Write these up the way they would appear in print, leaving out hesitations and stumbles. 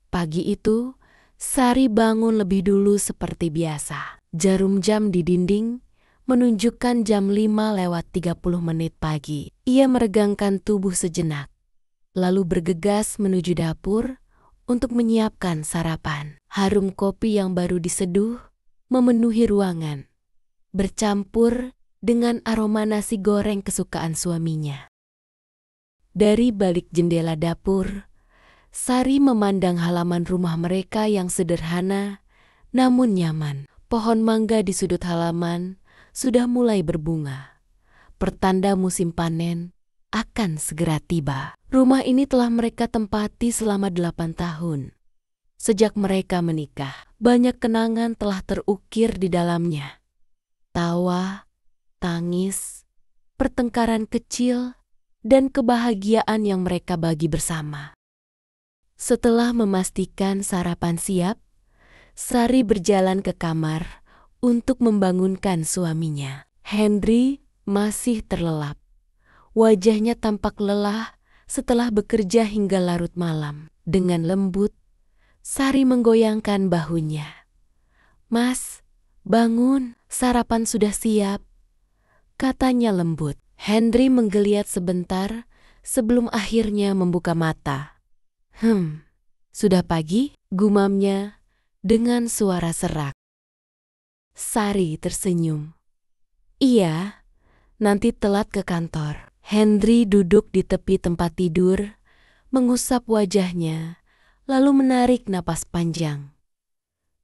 Pagi itu, Sari bangun lebih dulu seperti biasa. Jarum jam di dinding menunjukkan jam 5:30 pagi. Ia meregangkan tubuh sejenak, lalu bergegas menuju dapur untuk menyiapkan sarapan. Harum kopi yang baru diseduh memenuhi ruangan, bercampur dengan aroma nasi goreng kesukaan suaminya. Dari balik jendela dapur, Sari memandang halaman rumah mereka yang sederhana namun nyaman. Pohon mangga di sudut halaman sudah mulai berbunga. Pertanda musim panen akan segera tiba. Rumah ini telah mereka tempati selama 8 tahun. Sejak mereka menikah, banyak kenangan telah terukir di dalamnya. Tawa, tangis, pertengkaran kecil, dan kebahagiaan yang mereka bagi bersama. Setelah memastikan sarapan siap, Sari berjalan ke kamar untuk membangunkan suaminya. Henry masih terlelap. Wajahnya tampak lelah setelah bekerja hingga larut malam. Dengan lembut, Sari menggoyangkan bahunya. "Mas, bangun, sarapan sudah siap," katanya lembut. Henry menggeliat sebentar sebelum akhirnya membuka mata. Sudah pagi?" gumamnya dengan suara serak. Sari tersenyum. "Iya, nanti telat ke kantor." Henry duduk di tepi tempat tidur, mengusap wajahnya, lalu menarik napas panjang.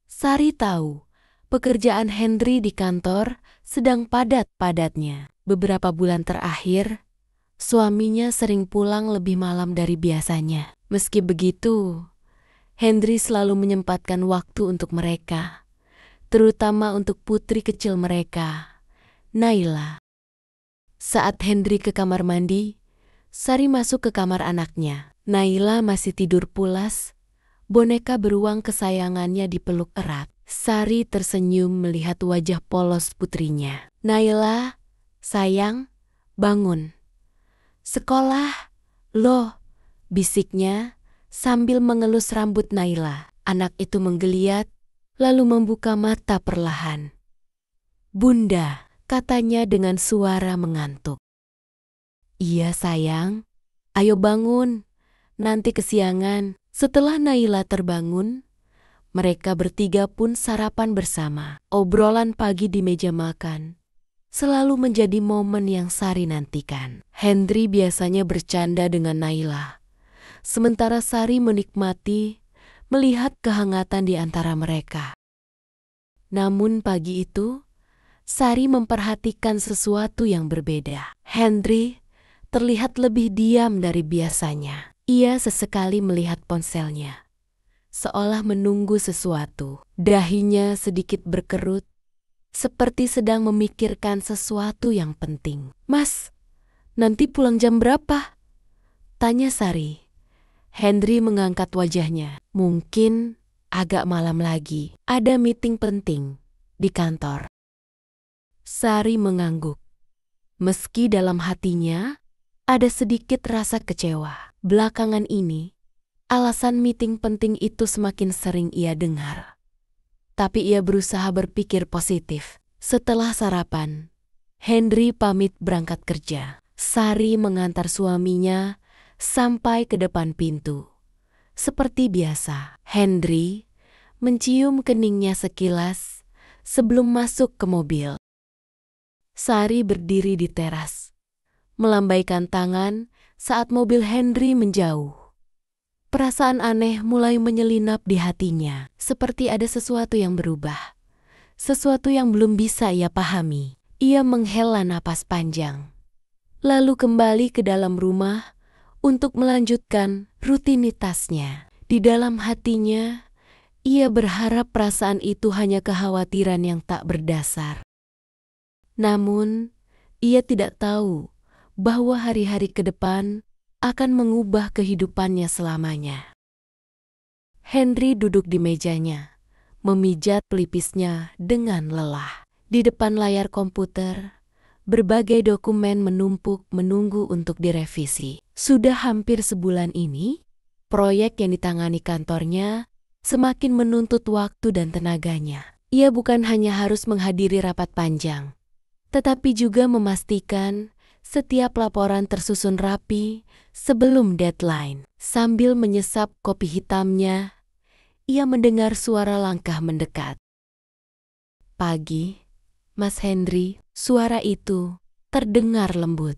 Sari tahu, pekerjaan Henry di kantor sedang padat-padatnya. Beberapa bulan terakhir, suaminya sering pulang lebih malam dari biasanya. Meski begitu, Henry selalu menyempatkan waktu untuk mereka, terutama untuk putri kecil mereka, Naila. Saat Henry ke kamar mandi, Sari masuk ke kamar anaknya. Naila masih tidur pulas, boneka beruang kesayangannya dipeluk erat. Sari tersenyum melihat wajah polos putrinya. "Naila, sayang, bangun. Sekolah, loh," bisiknya sambil mengelus rambut Naila. Anak itu menggeliat, lalu membuka mata perlahan. "Bunda," katanya dengan suara mengantuk. "Iya sayang, ayo bangun, nanti kesiangan." Setelah Naila terbangun, mereka bertiga pun sarapan bersama. Obrolan pagi di meja makan selalu menjadi momen yang Sari nantikan. Henry biasanya bercanda dengan Naila, sementara Sari menikmati melihat kehangatan di antara mereka. Namun pagi itu, Sari memperhatikan sesuatu yang berbeda. Henry terlihat lebih diam dari biasanya. Ia sesekali melihat ponselnya, seolah menunggu sesuatu. Dahinya sedikit berkerut, seperti sedang memikirkan sesuatu yang penting. "Mas, nanti pulang jam berapa?" tanya Sari. Henry mengangkat wajahnya. "Mungkin agak malam lagi. Ada meeting penting di kantor." Sari mengangguk. Meski dalam hatinya ada sedikit rasa kecewa. Belakangan ini, alasan meeting penting itu semakin sering ia dengar. Tapi ia berusaha berpikir positif. Setelah sarapan, Henry pamit berangkat kerja. Sari mengantar suaminya sampai ke depan pintu. Seperti biasa, Henry mencium keningnya sekilas sebelum masuk ke mobil. Sari berdiri di teras, melambaikan tangan saat mobil Henry menjauh. Perasaan aneh mulai menyelinap di hatinya, seperti ada sesuatu yang berubah. Sesuatu yang belum bisa ia pahami. Ia menghela napas panjang, lalu kembali ke dalam rumah untuk melanjutkan rutinitasnya. Di dalam hatinya, ia berharap perasaan itu hanya kekhawatiran yang tak berdasar. Namun, ia tidak tahu bahwa hari-hari ke depan akan mengubah kehidupannya selamanya. Henry duduk di mejanya, memijat pelipisnya dengan lelah. Di depan layar komputer, berbagai dokumen menumpuk menunggu untuk direvisi. Sudah hampir sebulan ini, Proyek yang ditangani kantornya semakin menuntut waktu dan tenaganya. Ia bukan hanya harus menghadiri rapat panjang, tetapi juga memastikan setiap laporan tersusun rapi sebelum deadline. Sambil menyesap kopi hitamnya, ia mendengar suara langkah mendekat. "Pagi, Mas Henry." Suara itu terdengar lembut,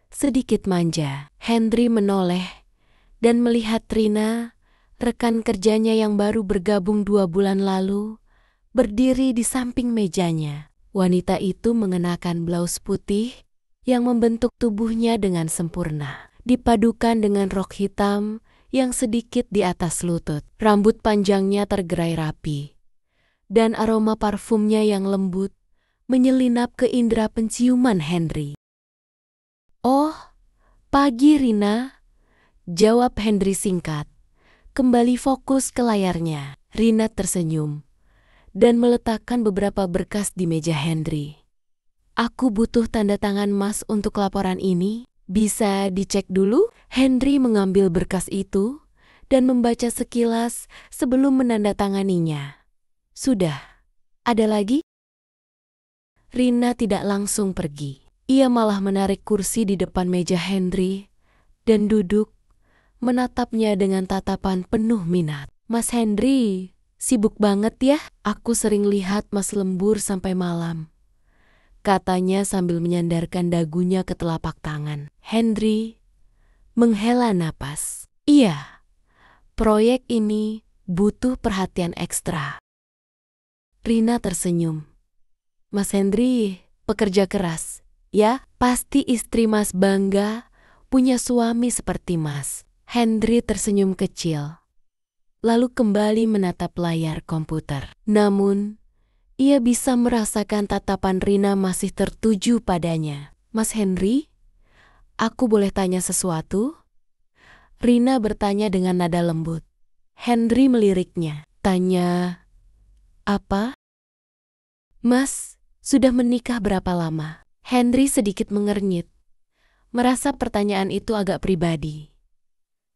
sedikit manja. Henry menoleh dan melihat Rina, rekan kerjanya yang baru bergabung 2 bulan lalu, berdiri di samping mejanya. Wanita itu mengenakan blus putih yang membentuk tubuhnya dengan sempurna, dipadukan dengan rok hitam yang sedikit di atas lutut. Rambut panjangnya tergerai rapi, dan aroma parfumnya yang lembut menyelinap ke indera penciuman Henry. "Oh, pagi Rina," jawab Henry singkat, kembali fokus ke layarnya. Rina tersenyum dan meletakkan beberapa berkas di meja Henry. "Aku butuh tanda tangan Mas untuk laporan ini. Bisa dicek dulu?" Henry mengambil berkas itu dan membaca sekilas sebelum menandatanganinya. "Sudah. Ada lagi?" Rina tidak langsung pergi. Ia malah menarik kursi di depan meja Henry dan duduk menatapnya dengan tatapan penuh minat. "Mas Henry, sibuk banget ya? Aku sering lihat Mas lembur sampai malam," katanya sambil menyandarkan dagunya ke telapak tangan. Henry menghela napas. "Iya, proyek ini butuh perhatian ekstra." Rina tersenyum. "Mas Henry pekerja keras, ya? Pasti istri Mas bangga punya suami seperti Mas." Henry tersenyum kecil, lalu kembali menatap layar komputer. Namun, ia bisa merasakan tatapan Rina masih tertuju padanya. "Mas Henry, aku boleh tanya sesuatu?" Rina bertanya dengan nada lembut. Henry meliriknya. "Tanya apa?" "Mas sudah menikah berapa lama?" Henry sedikit mengernyit, merasa pertanyaan itu agak pribadi.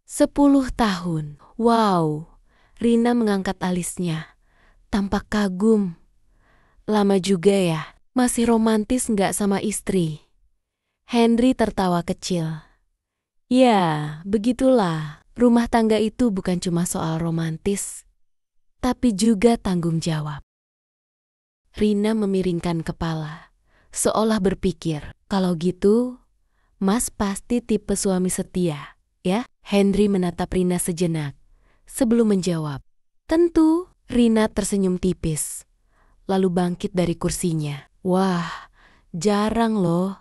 10 tahun. Wow, Rina mengangkat alisnya, tampak kagum. "Lama juga ya? Masih romantis nggak sama istri?" Henry tertawa kecil. "Ya, begitulah. Rumah tangga itu bukan cuma soal romantis, tapi juga tanggung jawab." Rina memiringkan kepala, seolah berpikir, "Kalau gitu, Mas pasti tipe suami setia, ya?" Henry menatap Rina sejenak sebelum menjawab, "Tentu." Rina tersenyum tipis, lalu bangkit dari kursinya. "Wah, jarang loh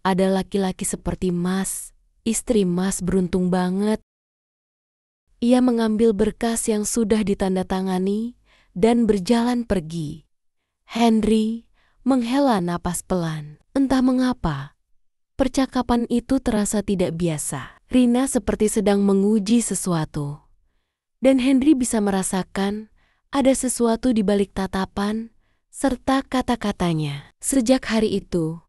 ada laki-laki seperti Mas. Istri Mas beruntung banget." Ia mengambil berkas yang sudah ditandatangani dan berjalan pergi. Henry menghela napas pelan. Entah mengapa, percakapan itu terasa tidak biasa. Rina seperti sedang menguji sesuatu, dan Henry bisa merasakan ada sesuatu di balik tatapan serta kata-katanya. Sejak hari itu,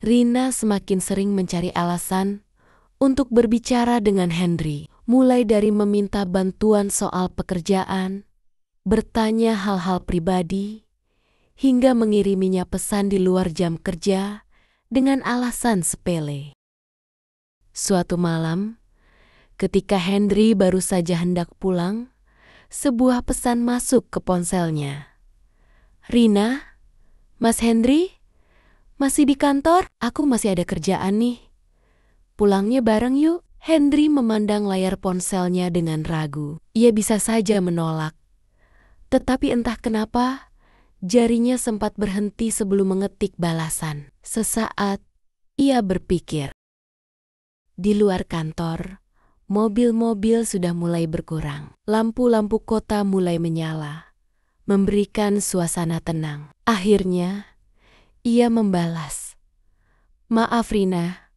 Rina semakin sering mencari alasan untuk berbicara dengan Henry, mulai dari meminta bantuan soal pekerjaan, bertanya hal-hal pribadi, hingga mengiriminya pesan di luar jam kerja dengan alasan sepele. Suatu malam, ketika Henry baru saja hendak pulang, sebuah pesan masuk ke ponselnya. "Rina, Mas Henry, masih di kantor? Aku masih ada kerjaan nih. Pulangnya bareng yuk." Henry memandang layar ponselnya dengan ragu. Ia bisa saja menolak, tetapi entah kenapa jarinya sempat berhenti sebelum mengetik balasan. Sesaat, ia berpikir. Di luar kantor, mobil-mobil sudah mulai berkurang. Lampu-lampu kota mulai menyala, memberikan suasana tenang. Akhirnya, ia membalas. "Maaf Rina,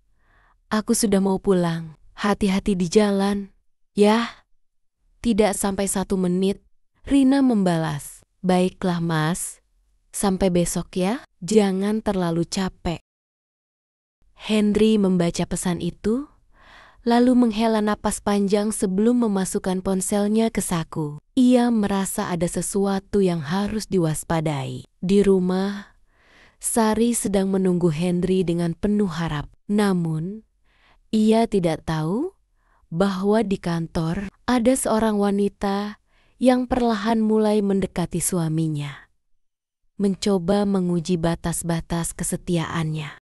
aku sudah mau pulang. Hati-hati di jalan." "Yah, tidak sampai 1 menit." Rina membalas. "Baiklah Mas, sampai besok ya. Jangan terlalu capek." Henry membaca pesan itu, lalu menghela napas panjang sebelum memasukkan ponselnya ke saku. Ia merasa ada sesuatu yang harus diwaspadai. Di rumah, Sari sedang menunggu Henry dengan penuh harap. Namun, ia tidak tahu bahwa di kantor ada seorang wanita yang perlahan mulai mendekati suaminya, mencoba menguji batas-batas kesetiaannya.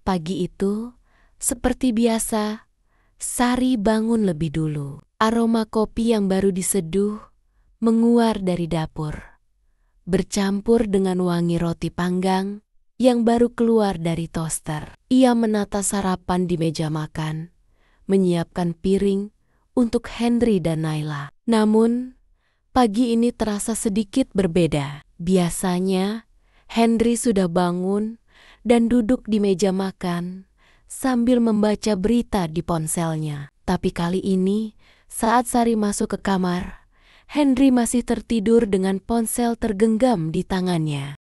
Pagi itu, seperti biasa, Sari bangun lebih dulu. Aroma kopi yang baru diseduh menguar dari dapur, bercampur dengan wangi roti panggang yang baru keluar dari toaster. Ia menata sarapan di meja makan, menyiapkan piring untuk Henry dan Naila. Namun, pagi ini terasa sedikit berbeda. Biasanya, Henry sudah bangun dan duduk di meja makan sambil membaca berita di ponselnya. Tapi kali ini, saat Sari masuk ke kamar, Henry masih tertidur dengan ponsel tergenggam di tangannya.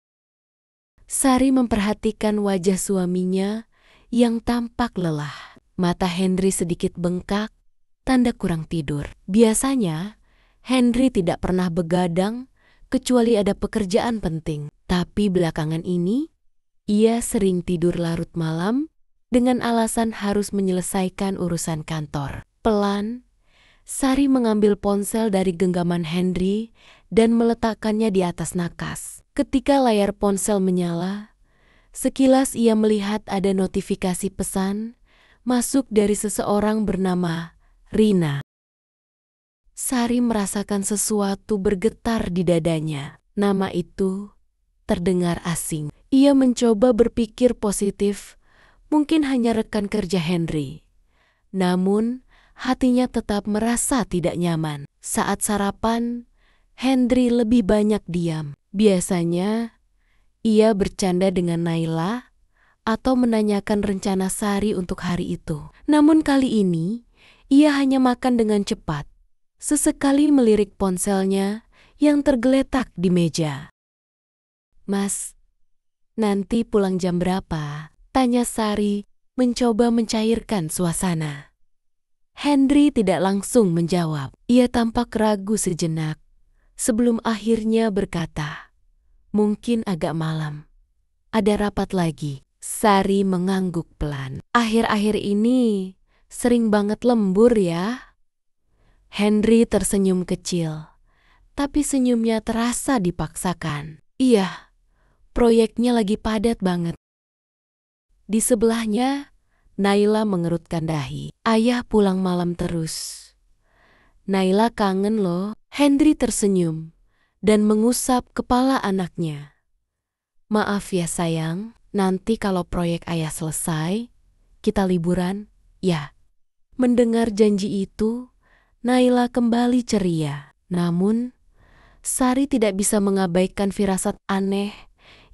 Sari memperhatikan wajah suaminya yang tampak lelah. Mata Henry sedikit bengkak, tanda kurang tidur. Biasanya, Henry tidak pernah begadang kecuali ada pekerjaan penting. Tapi belakangan ini, ia sering tidur larut malam dengan alasan harus menyelesaikan urusan kantor. Pelan, Sari mengambil ponsel dari genggaman Henry dan meletakkannya di atas nakas. Ketika layar ponsel menyala, sekilas ia melihat ada notifikasi pesan masuk dari seseorang bernama Rina. Sari merasakan sesuatu bergetar di dadanya. Nama itu terdengar asing. Ia mencoba berpikir positif, mungkin hanya rekan kerja Henry. Namun, hatinya tetap merasa tidak nyaman. Saat sarapan, Henry lebih banyak diam. Biasanya, ia bercanda dengan Naila atau menanyakan rencana Sari untuk hari itu. Namun kali ini, ia hanya makan dengan cepat. Sesekali melirik ponselnya yang tergeletak di meja. "Mas, nanti pulang jam berapa?" tanya Sari, mencoba mencairkan suasana. Henry tidak langsung menjawab. Ia tampak ragu sejenak sebelum akhirnya berkata, "Mungkin agak malam. Ada rapat lagi." Sari mengangguk pelan. "Akhir-akhir ini sering banget lembur ya?" Henry tersenyum kecil, tapi senyumnya terasa dipaksakan. "Iya, proyeknya lagi padat banget." Di sebelahnya, Naila mengerutkan dahi. "Ayah pulang malam terus. Naila kangen loh." Henry tersenyum dan mengusap kepala anaknya. "Maaf ya sayang, nanti kalau proyek ayah selesai, kita liburan, ya." Mendengar janji itu, Naila kembali ceria. Namun, Sari tidak bisa mengabaikan firasat aneh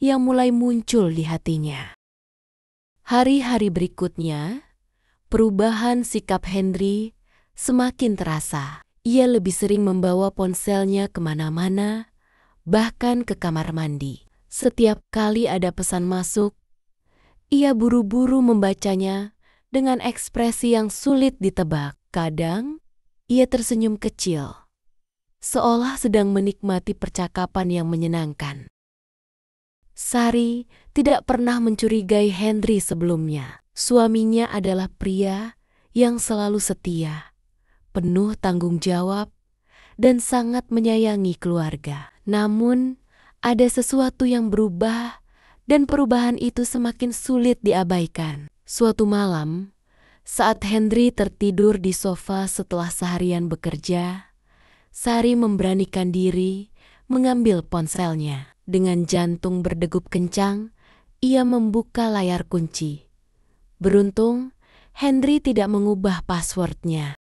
yang mulai muncul di hatinya. Hari-hari berikutnya, perubahan sikap Henry semakin terasa. Ia lebih sering membawa ponselnya kemana-mana, bahkan ke kamar mandi. Setiap kali ada pesan masuk, ia buru-buru membacanya dengan ekspresi yang sulit ditebak. Kadang, ia tersenyum kecil, seolah sedang menikmati percakapan yang menyenangkan. Sari tidak pernah mencurigai Henry sebelumnya. Suaminya adalah pria yang selalu setia, penuh tanggung jawab, dan sangat menyayangi keluarga. Namun, ada sesuatu yang berubah, dan perubahan itu semakin sulit diabaikan. Suatu malam, saat Henry tertidur di sofa setelah seharian bekerja, Sari memberanikan diri mengambil ponselnya. Dengan jantung berdegup kencang, ia membuka layar kunci. Beruntung, Henry tidak mengubah passwordnya.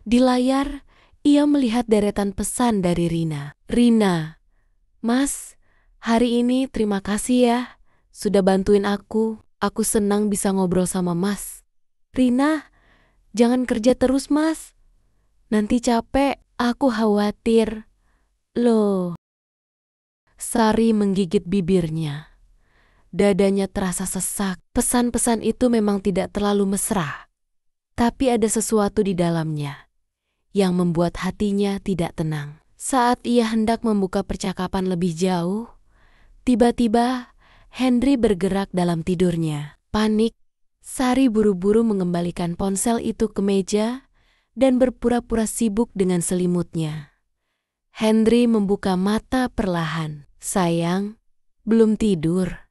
Di layar, ia melihat deretan pesan dari Rina. "Rina, Mas, hari ini terima kasih ya, sudah bantuin aku. Aku senang bisa ngobrol sama Mas. Rina, jangan kerja terus Mas. Nanti capek, aku khawatir." Loh. Sari menggigit bibirnya. Dadanya terasa sesak. Pesan-pesan itu memang tidak terlalu mesra, tapi ada sesuatu di dalamnya yang membuat hatinya tidak tenang. Saat ia hendak membuka percakapan lebih jauh, tiba-tiba Henry bergerak dalam tidurnya. Panik, Sari buru-buru mengembalikan ponsel itu ke meja dan berpura-pura sibuk dengan selimutnya. Henry membuka mata perlahan. "Sayang, belum tidur?"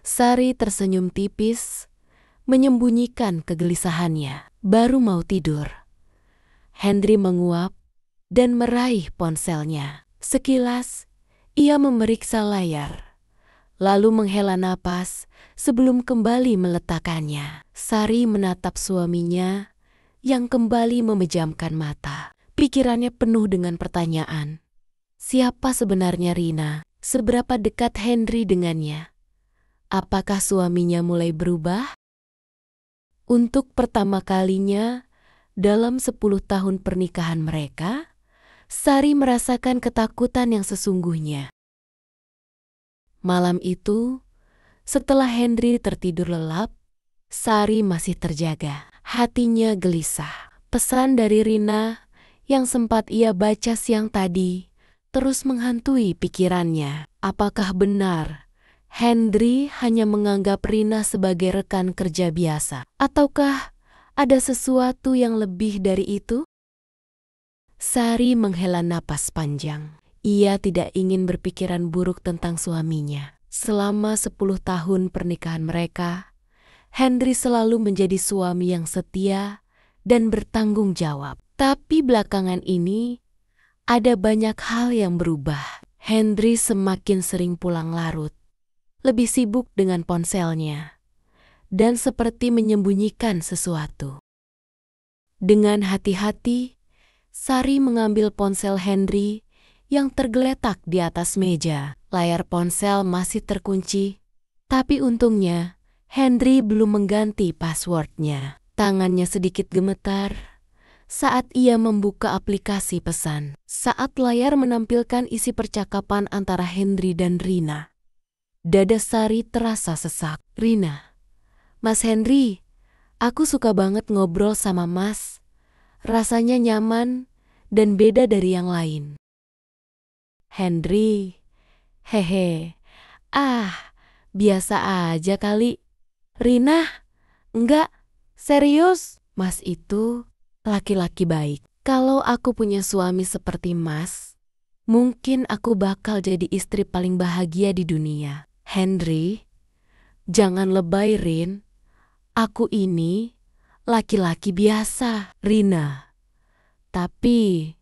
Sari tersenyum tipis, menyembunyikan kegelisahannya. "Baru mau tidur." Henry menguap dan meraih ponselnya. Sekilas, ia memeriksa layar, lalu menghela napas sebelum kembali meletakkannya. Sari menatap suaminya yang kembali memejamkan mata. Pikirannya penuh dengan pertanyaan. Siapa sebenarnya Rina? Seberapa dekat Henry dengannya? Apakah suaminya mulai berubah? Untuk pertama kalinya dalam 10 tahun pernikahan mereka, Sari merasakan ketakutan yang sesungguhnya. Malam itu, setelah Henry tertidur lelap, Sari masih terjaga. Hatinya gelisah. Pesan dari Rina yang sempat ia baca siang tadi terus menghantui pikirannya. Apakah benar Henry hanya menganggap Rina sebagai rekan kerja biasa? Ataukah ada sesuatu yang lebih dari itu? Sari menghela napas panjang. Ia tidak ingin berpikiran buruk tentang suaminya. Selama 10 tahun pernikahan mereka, Henry selalu menjadi suami yang setia dan bertanggung jawab. Tapi belakangan ini, ada banyak hal yang berubah. Henry semakin sering pulang larut, lebih sibuk dengan ponselnya, dan seperti menyembunyikan sesuatu. Dengan hati-hati, Sari mengambil ponsel Henry yang tergeletak di atas meja. Layar ponsel masih terkunci, tapi untungnya Henry belum mengganti passwordnya. Tangannya sedikit gemetar saat ia membuka aplikasi pesan. Saat layar menampilkan isi percakapan antara Henry dan Rina, dada Sari terasa sesak. "Rina, Mas Henry, aku suka banget ngobrol sama Mas. Rasanya nyaman dan beda dari yang lain." Henry, "Hehe, biasa aja kali." "Rina, enggak, serius. Mas itu laki-laki baik. Kalau aku punya suami seperti Mas, mungkin aku bakal jadi istri paling bahagia di dunia." "Henry, jangan lebay, Rin. Aku ini laki-laki biasa." "Rina, tapi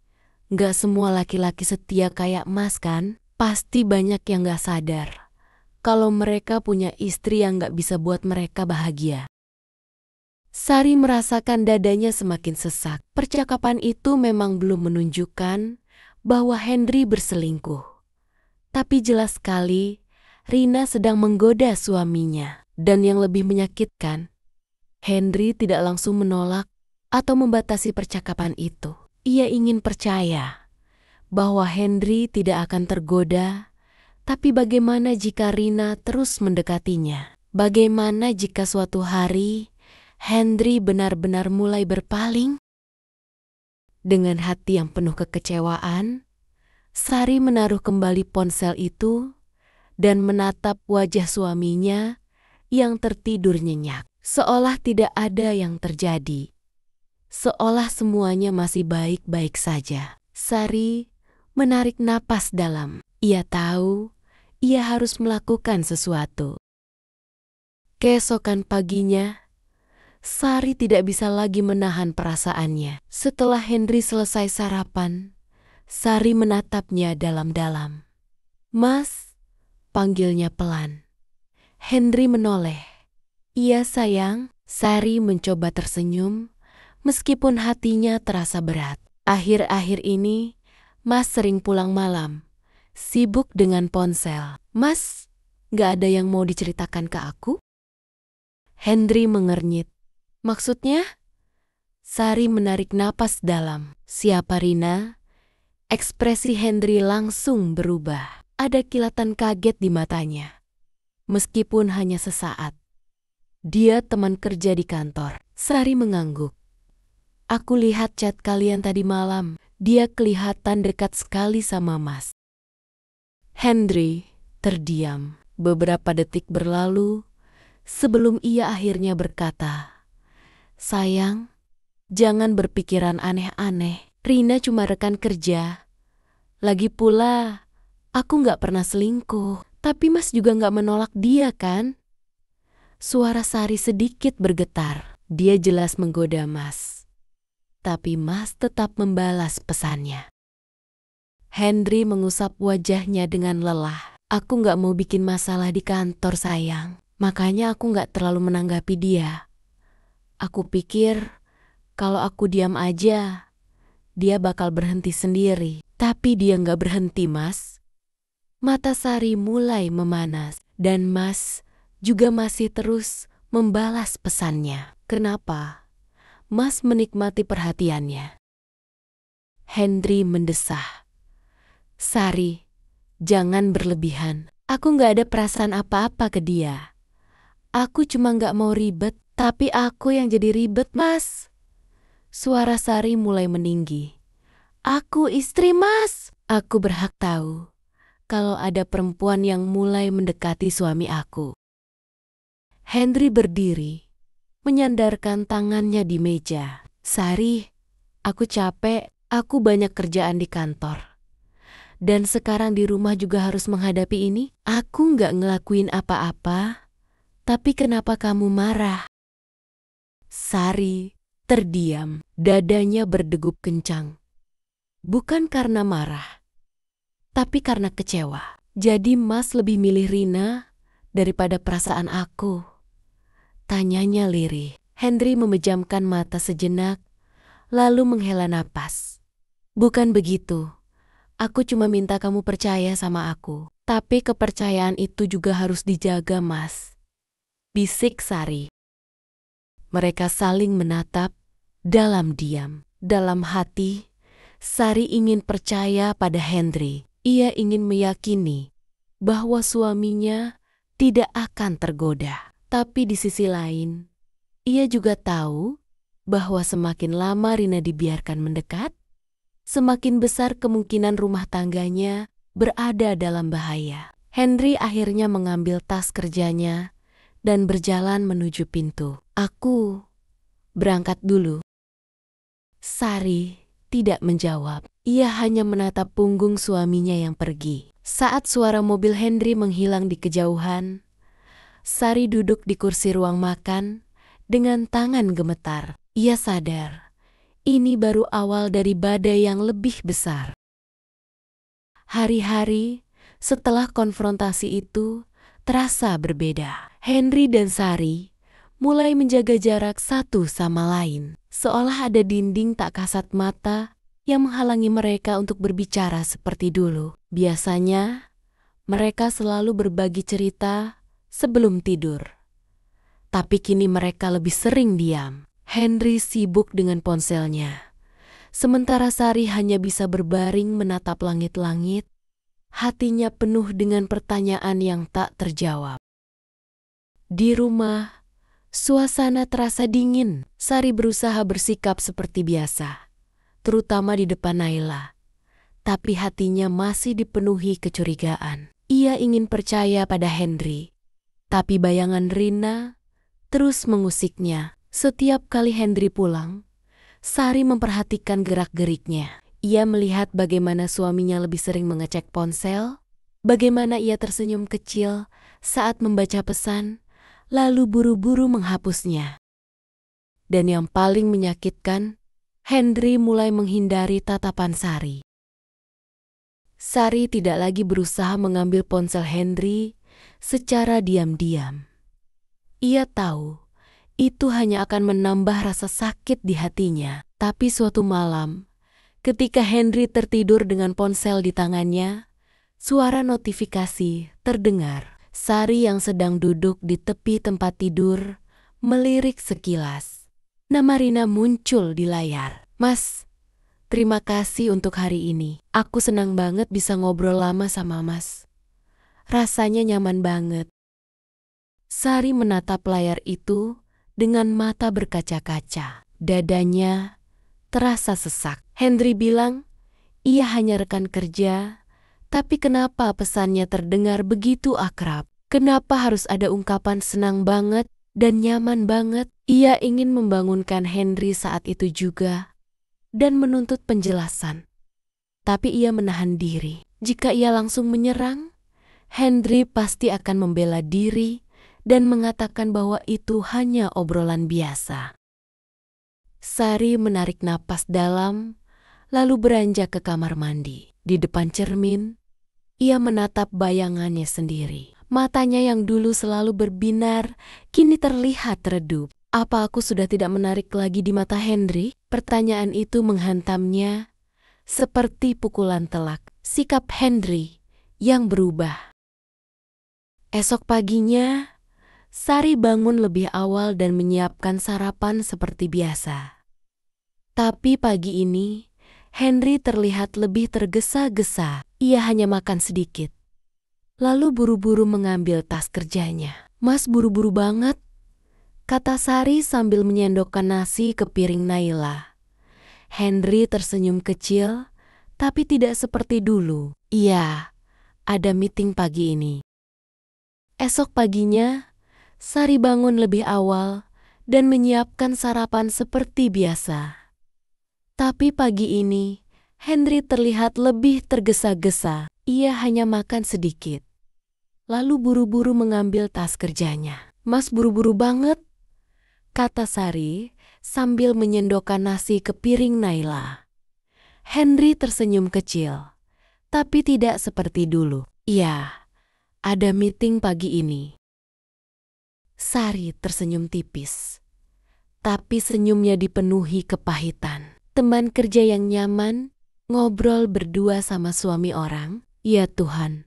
nggak semua laki-laki setia kayak Mas kan? Pasti banyak yang nggak sadar kalau mereka punya istri yang nggak bisa buat mereka bahagia." Sari merasakan dadanya semakin sesak. Percakapan itu memang belum menunjukkan bahwa Henry berselingkuh. Tapi jelas sekali, Rina sedang menggoda suaminya. Dan yang lebih menyakitkan, Henry tidak langsung menolak atau membatasi percakapan itu. Ia ingin percaya bahwa Henry tidak akan tergoda, tapi bagaimana jika Rina terus mendekatinya? Bagaimana jika suatu hari Henry benar-benar mulai berpaling? Dengan hati yang penuh kekecewaan, Sari menaruh kembali ponsel itu dan menatap wajah suaminya yang tertidur nyenyak. Seolah tidak ada yang terjadi. Seolah semuanya masih baik-baik saja. Sari menarik napas dalam. Ia tahu ia harus melakukan sesuatu. Keesokan paginya, Sari tidak bisa lagi menahan perasaannya. Setelah Henry selesai sarapan, Sari menatapnya dalam-dalam. "Mas," panggilnya pelan. Henry menoleh. "Iya sayang." Sari mencoba tersenyum, meskipun hatinya terasa berat. Akhir-akhir ini, Mas sering pulang malam, sibuk dengan ponsel. "Mas, gak ada yang mau diceritakan ke aku?" Henry mengernyit. "Maksudnya?" Sari menarik napas dalam. "Siapa Rina?" Ekspresi Henry langsung berubah. Ada kilatan kaget di matanya. meskipun hanya sesaat. Dia teman kerja di kantor. Sari mengangguk. Aku lihat chat kalian tadi malam. Dia kelihatan dekat sekali sama Mas. Henry terdiam. Beberapa detik berlalu sebelum ia akhirnya berkata, "Sayang, jangan berpikiran aneh-aneh. Rina cuma rekan kerja. Lagi pula, aku nggak pernah selingkuh. Tapi Mas juga nggak menolak dia kan?" Suara Sari sedikit bergetar. Dia jelas menggoda Mas. Tapi Mas tetap membalas pesannya. Henry mengusap wajahnya dengan lelah. "Aku nggak mau bikin masalah di kantor, sayang. Makanya aku nggak terlalu menanggapi dia. Aku pikir kalau aku diam aja, dia bakal berhenti sendiri. Tapi dia nggak berhenti, Mas." Mata Sari mulai memanas dan Mas juga masih terus membalas pesannya. "Kenapa?" Mas menikmati perhatiannya. Henry mendesah. "Sari, jangan berlebihan. Aku nggak ada perasaan apa-apa ke dia. Aku cuma nggak mau ribet, tapi aku yang jadi ribet, Mas." Suara Sari mulai meninggi. "Aku istri Mas. Aku berhak tahu kalau ada perempuan yang mulai mendekati suami aku." Henry berdiri, menyandarkan tangannya di meja. "Sari, aku capek. Aku banyak kerjaan di kantor. Dan sekarang di rumah juga harus menghadapi ini. Aku nggak ngelakuin apa-apa. Tapi kenapa kamu marah?" Sari terdiam, dadanya berdegup kencang. Bukan karena marah, tapi karena kecewa. "Jadi Mas lebih milih Rina daripada perasaan aku?" tanyanya lirih. Henry memejamkan mata sejenak, lalu menghela napas. "Bukan begitu. Aku cuma minta kamu percaya sama aku. Tapi kepercayaan itu juga harus dijaga, Mas," bisik Sari. Mereka saling menatap dalam diam. Dalam hati, Sari ingin percaya pada Henry. Ia ingin meyakini bahwa suaminya tidak akan tergoda. Tapi di sisi lain, ia juga tahu bahwa semakin lama Rina dibiarkan mendekat, semakin besar kemungkinan rumah tangganya berada dalam bahaya. Henry akhirnya mengambil tas kerjanya dan berjalan menuju pintu. "Aku berangkat dulu." Sari tidak menjawab. Ia hanya menatap punggung suaminya yang pergi. Saat suara mobil Henry menghilang di kejauhan, Sari duduk di kursi ruang makan dengan tangan gemetar. Ia sadar, ini baru awal dari badai yang lebih besar. Hari-hari setelah konfrontasi itu terasa berbeda. Henry dan Sari mulai menjaga jarak satu sama lain, seolah ada dinding tak kasat mata yang menghalangi mereka untuk berbicara seperti dulu. Biasanya, mereka selalu berbagi cerita sebelum tidur. Tapi kini mereka lebih sering diam. Henry sibuk dengan ponselnya, sementara Sari hanya bisa berbaring menatap langit-langit, hatinya penuh dengan pertanyaan yang tak terjawab. Di rumah, suasana terasa dingin. Sari berusaha bersikap seperti biasa, terutama di depan Naila. Tapi hatinya masih dipenuhi kecurigaan. Ia ingin percaya pada Henry, tapi bayangan Rina terus mengusiknya. Setiap kali Henry pulang, Sari memperhatikan gerak-geriknya. Ia melihat bagaimana suaminya lebih sering mengecek ponsel, bagaimana ia tersenyum kecil saat membaca pesan, lalu buru-buru menghapusnya. Dan yang paling menyakitkan, Henry mulai menghindari tatapan Sari. Sari tidak lagi berusaha mengambil ponsel Henry secara diam-diam. Ia tahu itu hanya akan menambah rasa sakit di hatinya. Tapi suatu malam, ketika Henry tertidur dengan ponsel di tangannya, suara notifikasi terdengar. Sari yang sedang duduk di tepi tempat tidur melirik sekilas. Nama Rina muncul di layar. "Mas, terima kasih untuk hari ini. Aku senang banget bisa ngobrol lama sama Mas. Rasanya nyaman banget." Sari menatap layar itu dengan mata berkaca-kaca. Dadanya terasa sesak. Henry bilang, ia hanya rekan kerja, tapi kenapa pesannya terdengar begitu akrab? Kenapa harus ada ungkapan senang banget dan nyaman banget? Ia ingin membangunkan Henry saat itu juga dan menuntut penjelasan. Tapi ia menahan diri. Jika ia langsung menyerang, Henry pasti akan membela diri dan mengatakan bahwa itu hanya obrolan biasa. Sari menarik napas dalam, lalu beranjak ke kamar mandi. Di depan cermin, ia menatap bayangannya sendiri. Matanya yang dulu selalu berbinar, kini terlihat redup. Apa aku sudah tidak menarik lagi di mata Henry? Pertanyaan itu menghantamnya seperti pukulan telak. Sikap Henry yang berubah. Esok paginya, Sari bangun lebih awal dan menyiapkan sarapan seperti biasa. Tapi pagi ini, Henry terlihat lebih tergesa-gesa. Ia hanya makan sedikit. Lalu buru-buru mengambil tas kerjanya. "Mas buru-buru banget," kata Sari sambil menyendokkan nasi ke piring Naila. Henry tersenyum kecil, tapi tidak seperti dulu. "Iya, ada meeting pagi ini." Esok paginya, Sari bangun lebih awal dan menyiapkan sarapan seperti biasa. Tapi pagi ini, Henry terlihat lebih tergesa-gesa. Ia hanya makan sedikit. Lalu buru-buru mengambil tas kerjanya. "Mas buru-buru banget," kata Sari sambil menyendokkan nasi ke piring Naila. Henry tersenyum kecil, tapi tidak seperti dulu. "Iya, ada meeting pagi ini." Sari tersenyum tipis, tapi senyumnya dipenuhi kepahitan. Teman kerja yang nyaman, ngobrol berdua sama suami orang. Ya Tuhan.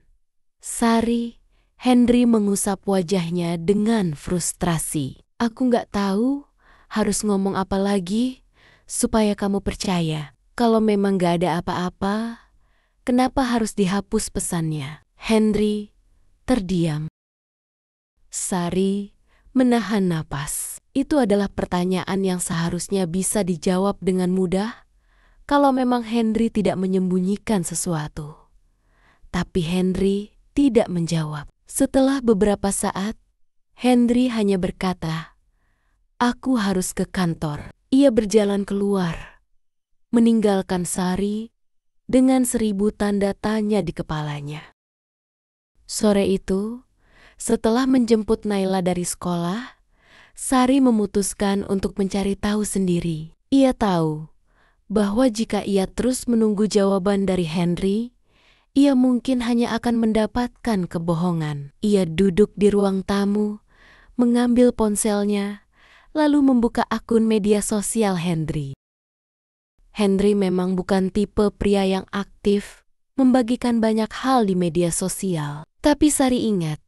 Sari, Henry mengusap wajahnya dengan frustrasi. "Aku nggak tahu harus ngomong apa lagi supaya kamu percaya. Kalau memang nggak ada apa-apa, kenapa harus dihapus pesannya?" Henry terdiam. Sari menahan napas. Itu adalah pertanyaan yang seharusnya bisa dijawab dengan mudah kalau memang Henry tidak menyembunyikan sesuatu. Tapi Henry tidak menjawab. Setelah beberapa saat, Henry hanya berkata, "Aku harus ke kantor." Ia berjalan keluar, meninggalkan Sari dengan 1000 tanda tanya di kepalanya. Sore itu, setelah menjemput Naila dari sekolah, Sari memutuskan untuk mencari tahu sendiri. Ia tahu bahwa jika ia terus menunggu jawaban dari Henry, ia mungkin hanya akan mendapatkan kebohongan. Ia duduk di ruang tamu, mengambil ponselnya, lalu membuka akun media sosial Henry. Henry memang bukan tipe pria yang aktif, membagikan banyak hal di media sosial. Tapi Sari ingat,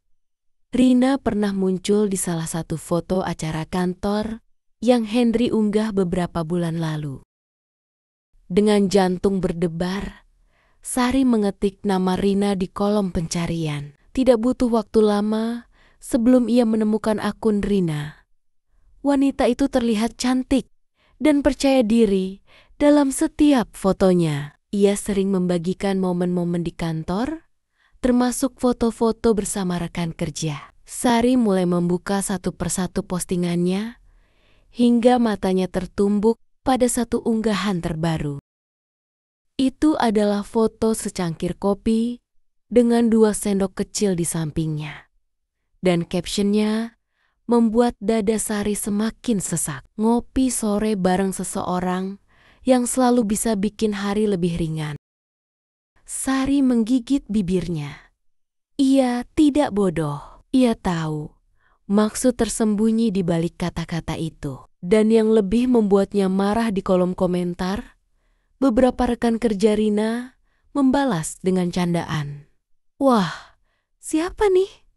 Rina pernah muncul di salah satu foto acara kantor yang Henry unggah beberapa bulan lalu. Dengan jantung berdebar, Sari mengetik nama Rina di kolom pencarian. Tidak butuh waktu lama sebelum ia menemukan akun Rina. Wanita itu terlihat cantik dan percaya diri dalam setiap fotonya. Ia sering membagikan momen-momen di kantor, termasuk foto-foto bersama rekan kerja. Sari mulai membuka satu persatu postingannya, hingga matanya tertumbuk pada satu unggahan terbaru. Itu adalah foto secangkir kopi dengan 2 sendok kecil di sampingnya. Dan captionnya membuat dada Sari semakin sesak. Ngopi sore bareng seseorang yang selalu bisa bikin hari lebih ringan. Sari menggigit bibirnya. Ia tidak bodoh. Ia tahu maksud tersembunyi di balik kata-kata itu. Dan yang lebih membuatnya marah di kolom komentar, beberapa rekan kerja Rina membalas dengan candaan. "Wah, siapa nih?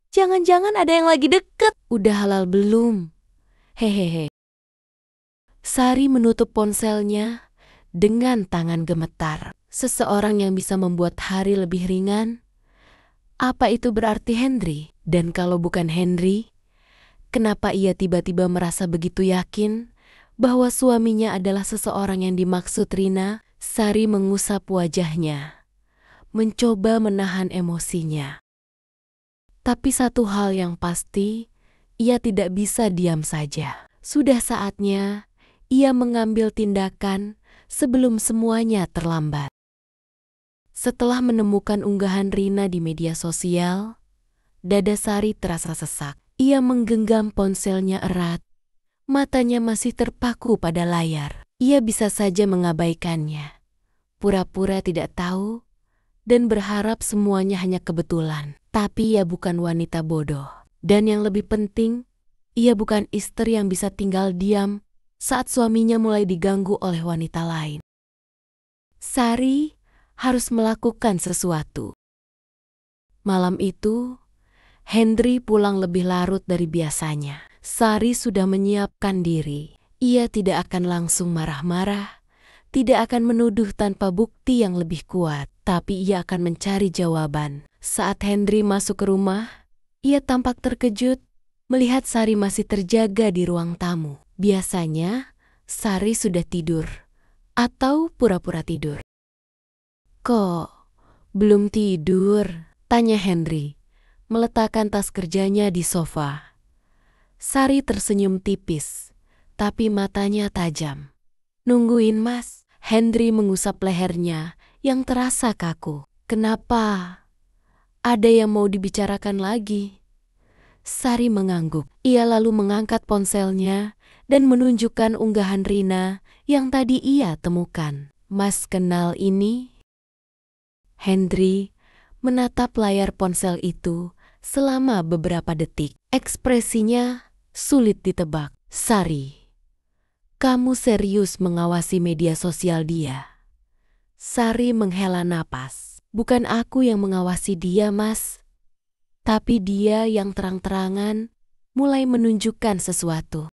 Jangan-jangan ada yang lagi deket. Udah halal belum? Hehehe." Sari menutup ponselnya dengan tangan gemetar. Seseorang yang bisa membuat hari lebih ringan? Apa itu berarti Henry? Dan kalau bukan Henry, Kenapa ia tiba-tiba merasa begitu yakin bahwa suaminya adalah seseorang yang dimaksud Rina? Sari mengusap wajahnya, mencoba menahan emosinya. Tapi satu hal yang pasti, ia tidak bisa diam saja. Sudah saatnya ia mengambil tindakan sebelum semuanya terlambat. Setelah menemukan unggahan Rina di media sosial, dada Sari terasa sesak. Ia menggenggam ponselnya erat. Matanya masih terpaku pada layar. Ia bisa saja mengabaikannya, pura-pura tidak tahu, dan berharap semuanya hanya kebetulan. Tapi ia bukan wanita bodoh. Dan yang lebih penting, ia bukan istri yang bisa tinggal diam saat suaminya mulai diganggu oleh wanita lain. Sari harus melakukan sesuatu. Malam itu, Hendri pulang lebih larut dari biasanya. Sari sudah menyiapkan diri. Ia tidak akan langsung marah-marah, tidak akan menuduh tanpa bukti yang lebih kuat, tapi ia akan mencari jawaban. Saat Hendri masuk ke rumah, ia tampak terkejut melihat Sari masih terjaga di ruang tamu. Biasanya, Sari sudah tidur atau pura-pura tidur. "Kok belum tidur?" tanya Hendri, meletakkan tas kerjanya di sofa. Sari tersenyum tipis, tapi matanya tajam. "Nungguin Mas." Hendri mengusap lehernya yang terasa kaku. "Kenapa? Ada yang mau dibicarakan lagi?" Sari mengangguk. Ia lalu mengangkat ponselnya dan menunjukkan unggahan Rina yang tadi ia temukan. "Mas kenal ini?" Hendri menatap layar ponsel itu selama beberapa detik. Ekspresinya sulit ditebak. "Sari, kamu serius mengawasi media sosial dia?" Sari menghela napas. "Bukan aku yang mengawasi dia, Mas. Tapi dia yang terang-terangan mulai menunjukkan sesuatu."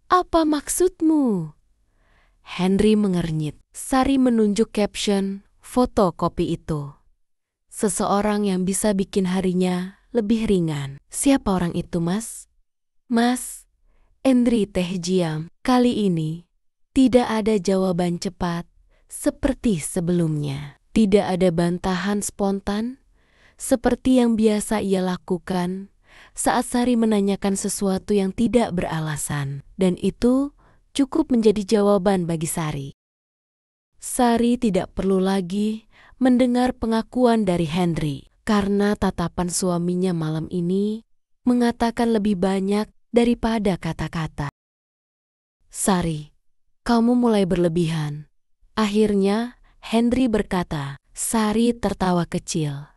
"Apa maksudmu?" Hendri mengernyit. Sari menunjuk caption foto kopi itu. "Seseorang yang bisa bikin harinya lebih ringan." "Siapa orang itu, Mas?" "Mas, Endri Teh Jiam." Kali ini tidak ada jawaban cepat seperti sebelumnya. Tidak ada bantahan spontan seperti yang biasa ia lakukan saat Sari menanyakan sesuatu yang tidak beralasan. Dan itu cukup menjadi jawaban bagi Sari. Sari tidak perlu lagi mendengar pengakuan dari Hendri, karena tatapan suaminya malam ini mengatakan lebih banyak daripada kata-kata. "Sari, kamu mulai berlebihan." Akhirnya Hendri berkata. Sari tertawa kecil,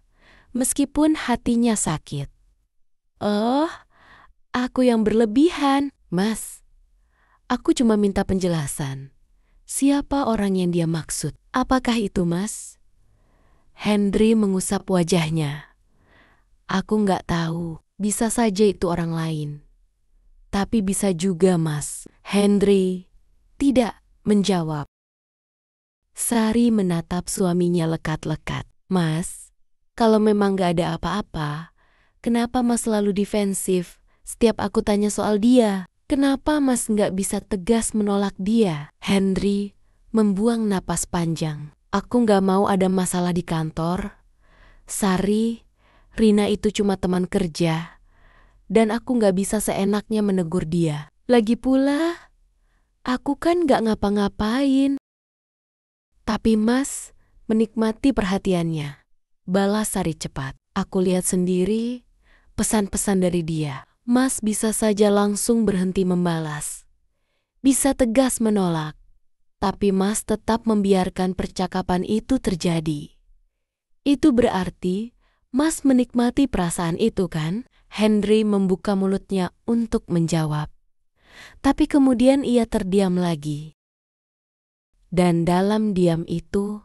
meskipun hatinya sakit. "Oh, aku yang berlebihan, Mas. Aku cuma minta penjelasan. Siapa orang yang dia maksud? Apakah itu, Mas?" Hendri mengusap wajahnya. "Aku nggak tahu, bisa saja itu orang lain. Tapi bisa juga, Mas." Hendri tidak menjawab. Sari menatap suaminya lekat-lekat. "Mas, kalau memang nggak ada apa-apa, kenapa Mas selalu defensif setiap aku tanya soal dia? Kenapa Mas nggak bisa tegas menolak dia?" Hendri membuang napas panjang. "Aku nggak mau ada masalah di kantor. Sari, Rina itu cuma teman kerja. Dan aku nggak bisa seenaknya menegur dia. Lagi pula, aku kan nggak ngapa-ngapain." "Tapi Mas menikmati perhatiannya," balas Sari cepat. "Aku lihat sendiri pesan-pesan dari dia. Mas bisa saja langsung berhenti membalas. Bisa tegas menolak. Tapi Mas tetap membiarkan percakapan itu terjadi. Itu berarti Mas menikmati perasaan itu, kan?" Hendri membuka mulutnya untuk menjawab. Tapi kemudian ia terdiam lagi. Dan dalam diam itu,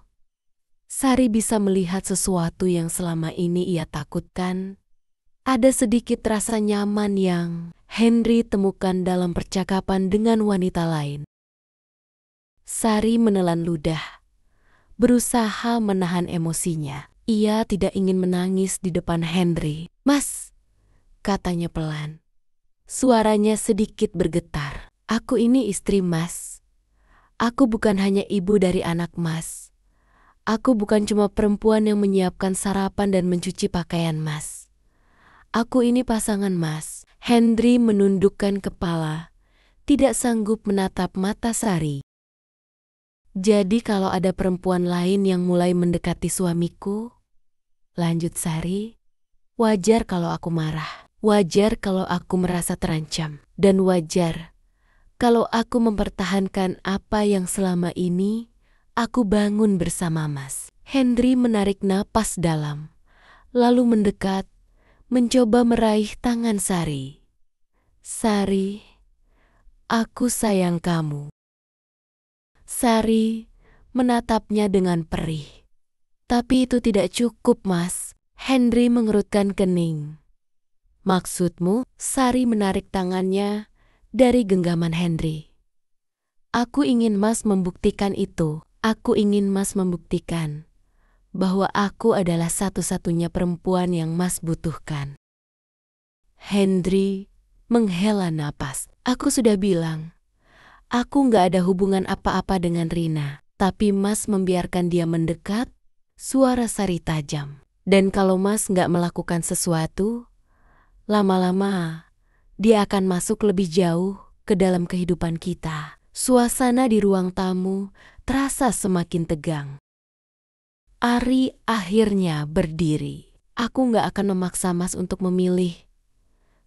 Sari bisa melihat sesuatu yang selama ini ia takutkan. Ada sedikit rasa nyaman yang Hendri temukan dalam percakapan dengan wanita lain. Sari menelan ludah, berusaha menahan emosinya. Ia tidak ingin menangis di depan Hendri. "Mas," katanya pelan, Suaranya sedikit bergetar. Aku ini istri Mas. Aku bukan hanya ibu dari anak Mas. Aku bukan cuma perempuan yang menyiapkan sarapan dan mencuci pakaian Mas. Aku ini pasangan Mas. Hendri menundukkan kepala, tidak sanggup menatap mata Sari. Jadi kalau ada perempuan lain yang mulai mendekati suamiku, lanjut Sari, wajar kalau aku marah. Wajar kalau aku merasa terancam. Dan wajar kalau aku mempertahankan apa yang selama ini aku bangun bersama Mas. Hendri menarik napas dalam, lalu mendekat, mencoba meraih tangan Sari. Sari, aku sayang kamu. Sari menatapnya dengan perih. Tapi itu tidak cukup, Mas. Hendri mengerutkan kening. Maksudmu? Sari menarik tangannya dari genggaman Hendri. Aku ingin Mas membuktikan itu. Aku ingin Mas membuktikan bahwa aku adalah satu-satunya perempuan yang Mas butuhkan. Hendri menghela napas. Aku sudah bilang, aku nggak ada hubungan apa-apa dengan Rina. Tapi Mas membiarkan dia mendekat, suara Sari tajam. Dan kalau Mas nggak melakukan sesuatu, lama-lama dia akan masuk lebih jauh ke dalam kehidupan kita. Suasana di ruang tamu terasa semakin tegang. Ari akhirnya berdiri. Aku nggak akan memaksa Mas untuk memilih.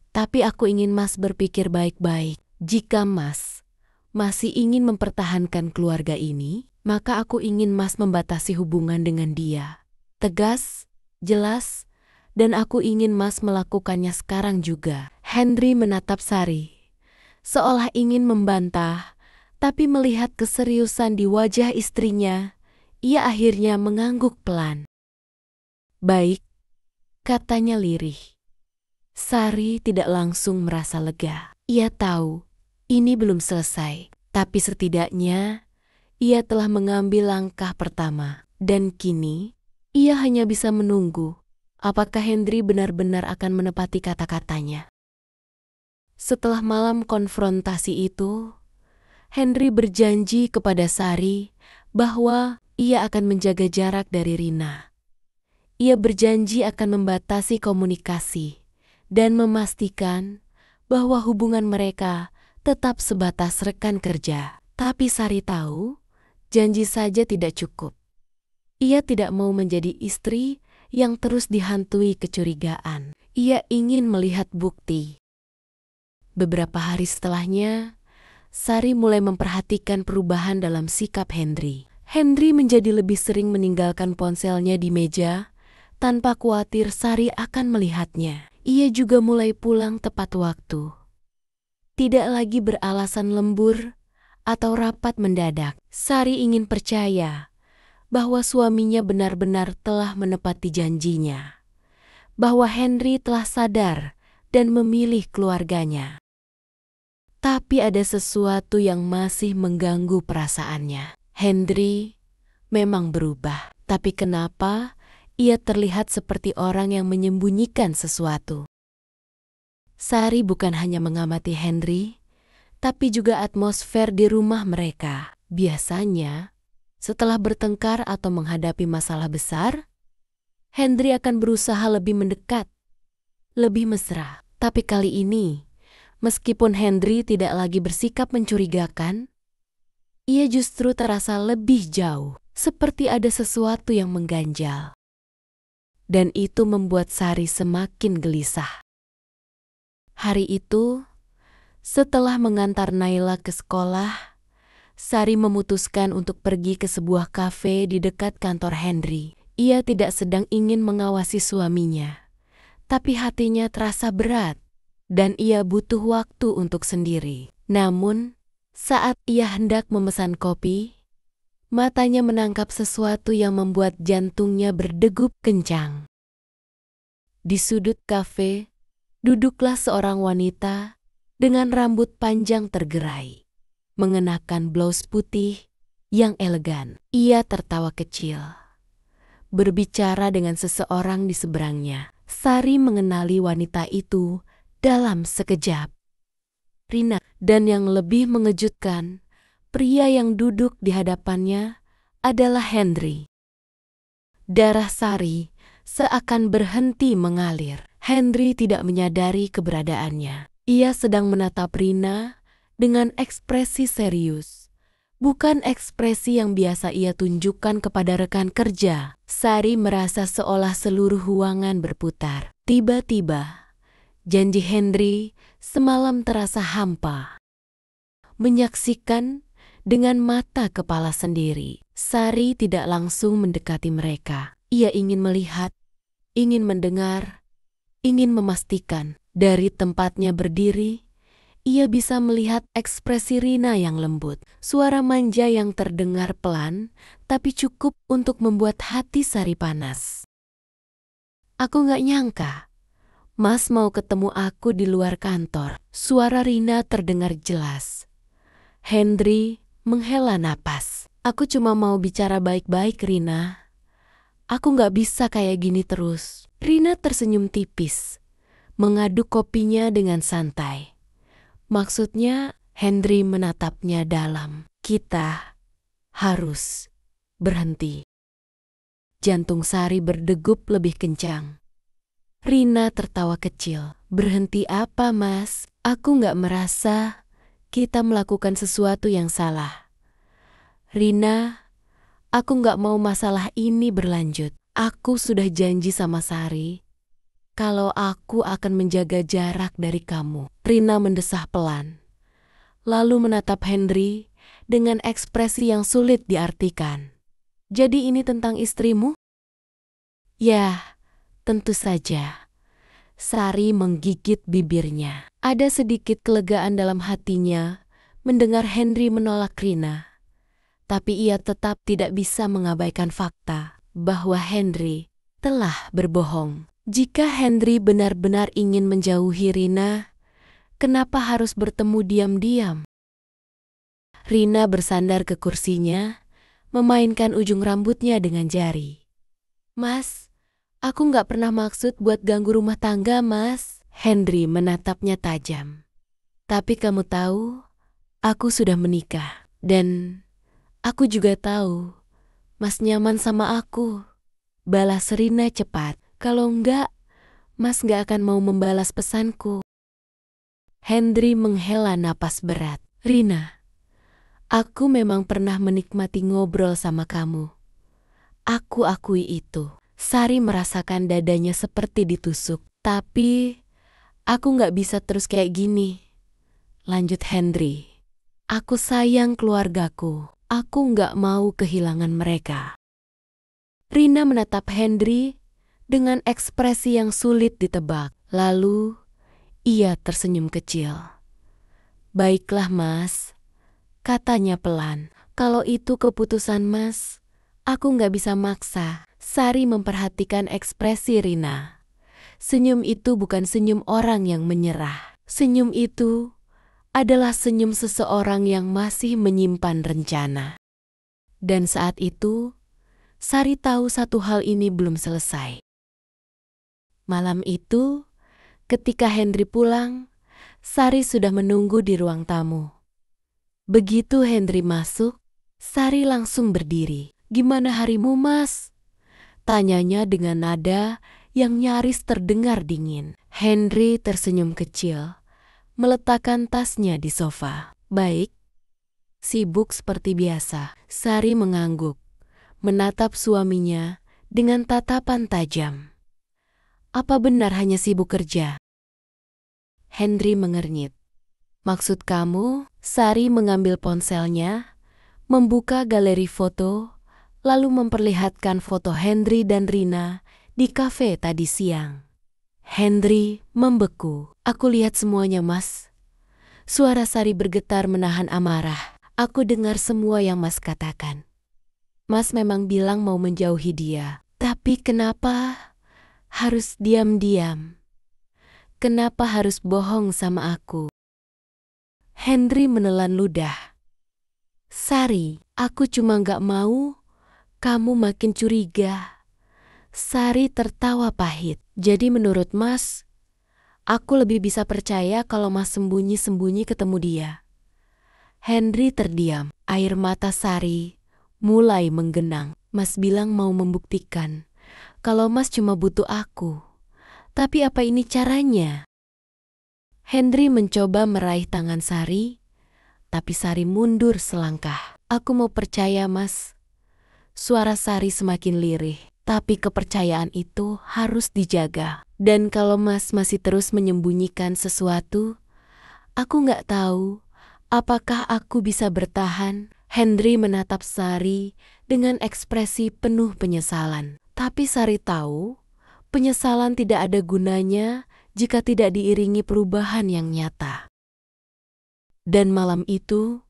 Tapi aku ingin Mas berpikir baik-baik. Jika Mas masih ingin mempertahankan keluarga ini, maka aku ingin Mas membatasi hubungan dengan dia. Tegas, jelas, dan aku ingin Mas melakukannya sekarang juga. Hendri menatap Sari, seolah ingin membantah, tapi melihat keseriusan di wajah istrinya, ia akhirnya mengangguk pelan. Baik, katanya lirih. Sari tidak langsung merasa lega. Ia tahu ini belum selesai, tapi setidaknya ia telah mengambil langkah pertama. Dan kini, ia hanya bisa menunggu apakah Hendri benar-benar akan menepati kata-katanya. Setelah malam konfrontasi itu, Hendri berjanji kepada Sari bahwa ia akan menjaga jarak dari Rina. Ia berjanji akan membatasi komunikasi dan memastikan bahwa hubungan mereka tetap sebatas rekan kerja. Tapi Sari tahu, janji saja tidak cukup. Ia tidak mau menjadi istri yang terus dihantui kecurigaan. Ia ingin melihat bukti. Beberapa hari setelahnya, Sari mulai memperhatikan perubahan dalam sikap Hendri. Hendri menjadi lebih sering meninggalkan ponselnya di meja tanpa khawatir Sari akan melihatnya. Ia juga mulai pulang tepat waktu. Tidak lagi beralasan lembur atau rapat mendadak. Sari ingin percaya bahwa suaminya benar-benar telah menepati janjinya. Bahwa Hendri telah sadar dan memilih keluarganya. Tapi ada sesuatu yang masih mengganggu perasaannya. Hendri memang berubah, tapi kenapa ia terlihat seperti orang yang menyembunyikan sesuatu? Sari bukan hanya mengamati Hendri, tapi juga atmosfer di rumah mereka. Biasanya, setelah bertengkar atau menghadapi masalah besar, Hendri akan berusaha lebih mendekat, lebih mesra. Tapi kali ini, meskipun Hendri tidak lagi bersikap mencurigakan, ia justru terasa lebih jauh, seperti ada sesuatu yang mengganjal. Dan itu membuat Sari semakin gelisah. Hari itu, setelah mengantar Naila ke sekolah, Sari memutuskan untuk pergi ke sebuah kafe di dekat kantor Hendri. Ia tidak sedang ingin mengawasi suaminya, tapi hatinya terasa berat dan ia butuh waktu untuk sendiri. Namun, saat ia hendak memesan kopi, matanya menangkap sesuatu yang membuat jantungnya berdegup kencang. Di sudut kafe, duduklah seorang wanita dengan rambut panjang tergerai, mengenakan blus putih yang elegan. Ia tertawa kecil, berbicara dengan seseorang di seberangnya. Sari mengenali wanita itu dalam sekejap. Rina. Dan yang lebih mengejutkan, pria yang duduk di hadapannya adalah Henry. Darah Sari seakan berhenti mengalir. Henry tidak menyadari keberadaannya. Ia sedang menatap Rina dengan ekspresi serius. Bukan ekspresi yang biasa ia tunjukkan kepada rekan kerja. Sari merasa seolah seluruh ruangan berputar. Tiba-tiba, janji Henry semalam terasa hampa. Menyaksikan dengan mata kepala sendiri, Sari tidak langsung mendekati mereka. Ia ingin melihat, ingin mendengar, ingin memastikan. Dari tempatnya berdiri, ia bisa melihat ekspresi Rina yang lembut, suara manja yang terdengar pelan, tapi cukup untuk membuat hati Sari panas. Aku gak nyangka, Mas mau ketemu aku di luar kantor. Suara Rina terdengar jelas. Henry menghela napas. Aku cuma mau bicara baik-baik, Rina. Aku gak bisa kayak gini terus. Rina tersenyum tipis, mengaduk kopinya dengan santai. Maksudnya, Henry menatapnya dalam. Kita harus berhenti. Jantung Sari berdegup lebih kencang. Rina tertawa kecil. Berhenti apa, Mas? Aku gak merasa kita melakukan sesuatu yang salah. Rina, aku gak mau masalah ini berlanjut. Aku sudah janji sama Sari kalau aku akan menjaga jarak dari kamu. Rina mendesah pelan, lalu menatap Henry dengan ekspresi yang sulit diartikan. Jadi ini tentang istrimu? Ya, tentu saja. Sari menggigit bibirnya. Ada sedikit kelegaan dalam hatinya mendengar Henry menolak Rina. Tapi ia tetap tidak bisa mengabaikan fakta bahwa Henry telah berbohong. Jika Henry benar-benar ingin menjauhi Rina, kenapa harus bertemu diam-diam? Rina bersandar ke kursinya, memainkan ujung rambutnya dengan jari. Mas, aku gak pernah maksud buat ganggu rumah tangga, Mas. Henry menatapnya tajam. Tapi kamu tahu, aku sudah menikah. Dan aku juga tahu, Mas nyaman sama aku. Balas Rina cepat. Kalau enggak, Mas gak akan mau membalas pesanku. Henry menghela napas berat. Rina, aku memang pernah menikmati ngobrol sama kamu. Aku akui itu. Sari merasakan dadanya seperti ditusuk. Tapi, aku gak bisa terus kayak gini. Lanjut Henry. Aku sayang keluargaku. Aku gak mau kehilangan mereka. Rina menatap Henry dengan ekspresi yang sulit ditebak. Lalu, ia tersenyum kecil. Baiklah Mas, katanya pelan. Kalau itu keputusan Mas, aku gak bisa maksa. Sari memperhatikan ekspresi Rina. Senyum itu bukan senyum orang yang menyerah. Senyum itu adalah senyum seseorang yang masih menyimpan rencana. Dan saat itu, Sari tahu satu hal ini belum selesai. Malam itu, ketika Henry pulang, Sari sudah menunggu di ruang tamu. Begitu Henry masuk, Sari langsung berdiri. Gimana harimu, Mas? Tanyanya dengan nada yang nyaris terdengar dingin. Henry tersenyum kecil, meletakkan tasnya di sofa. Baik, sibuk seperti biasa. Sari mengangguk, menatap suaminya dengan tatapan tajam. Apa benar hanya sibuk kerja? Henry mengernyit. Maksud kamu? Sari mengambil ponselnya, membuka galeri foto, lalu memperlihatkan foto Henry dan Rina di kafe tadi siang. Henry membeku. Aku lihat semuanya, Mas. Suara Sari bergetar menahan amarah. Aku dengar semua yang Mas katakan. Mas memang bilang mau menjauhi dia. Tapi kenapa harus diam-diam? Kenapa harus bohong sama aku? Henry menelan ludah. Sari, aku cuma gak mau kamu makin curiga. Sari tertawa pahit. Jadi menurut Mas, Aku lebih bisa percaya kalau Mas sembunyi-sembunyi ketemu dia. Henry terdiam. Air mata Sari mulai menggenang. Mas bilang mau membuktikan kalau Mas cuma butuh aku. Tapi apa ini caranya? Henry mencoba meraih tangan Sari, tapi Sari mundur selangkah. Aku mau percaya, Mas. Suara Sari semakin lirih, tapi kepercayaan itu harus dijaga. Dan kalau Mas masih terus menyembunyikan sesuatu, aku nggak tahu apakah aku bisa bertahan. Henry menatap Sari dengan ekspresi penuh penyesalan. Tapi Sari tahu, penyesalan tidak ada gunanya jika tidak diiringi perubahan yang nyata. Dan malam itu,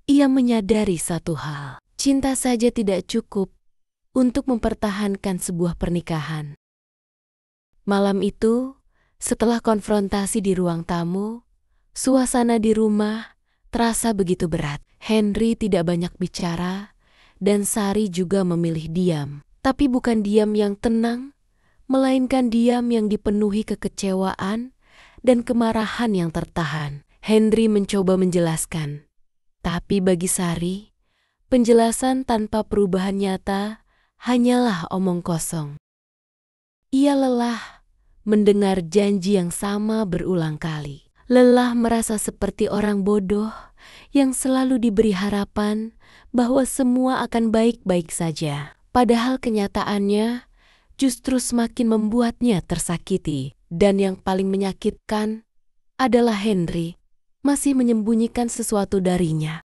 ia menyadari satu hal. Cinta saja tidak cukup untuk mempertahankan sebuah pernikahan. Malam itu, setelah konfrontasi di ruang tamu, suasana di rumah terasa begitu berat. Henry tidak banyak bicara, dan Sari juga memilih diam. Tapi bukan diam yang tenang, melainkan diam yang dipenuhi kekecewaan dan kemarahan yang tertahan. Henry mencoba menjelaskan, tapi bagi Sari, penjelasan tanpa perubahan nyata hanyalah omong kosong. Ia lelah mendengar janji yang sama berulang kali. Lelah merasa seperti orang bodoh yang selalu diberi harapan bahwa semua akan baik-baik saja. Padahal kenyataannya justru semakin membuatnya tersakiti. Dan yang paling menyakitkan adalah Henry masih menyembunyikan sesuatu darinya.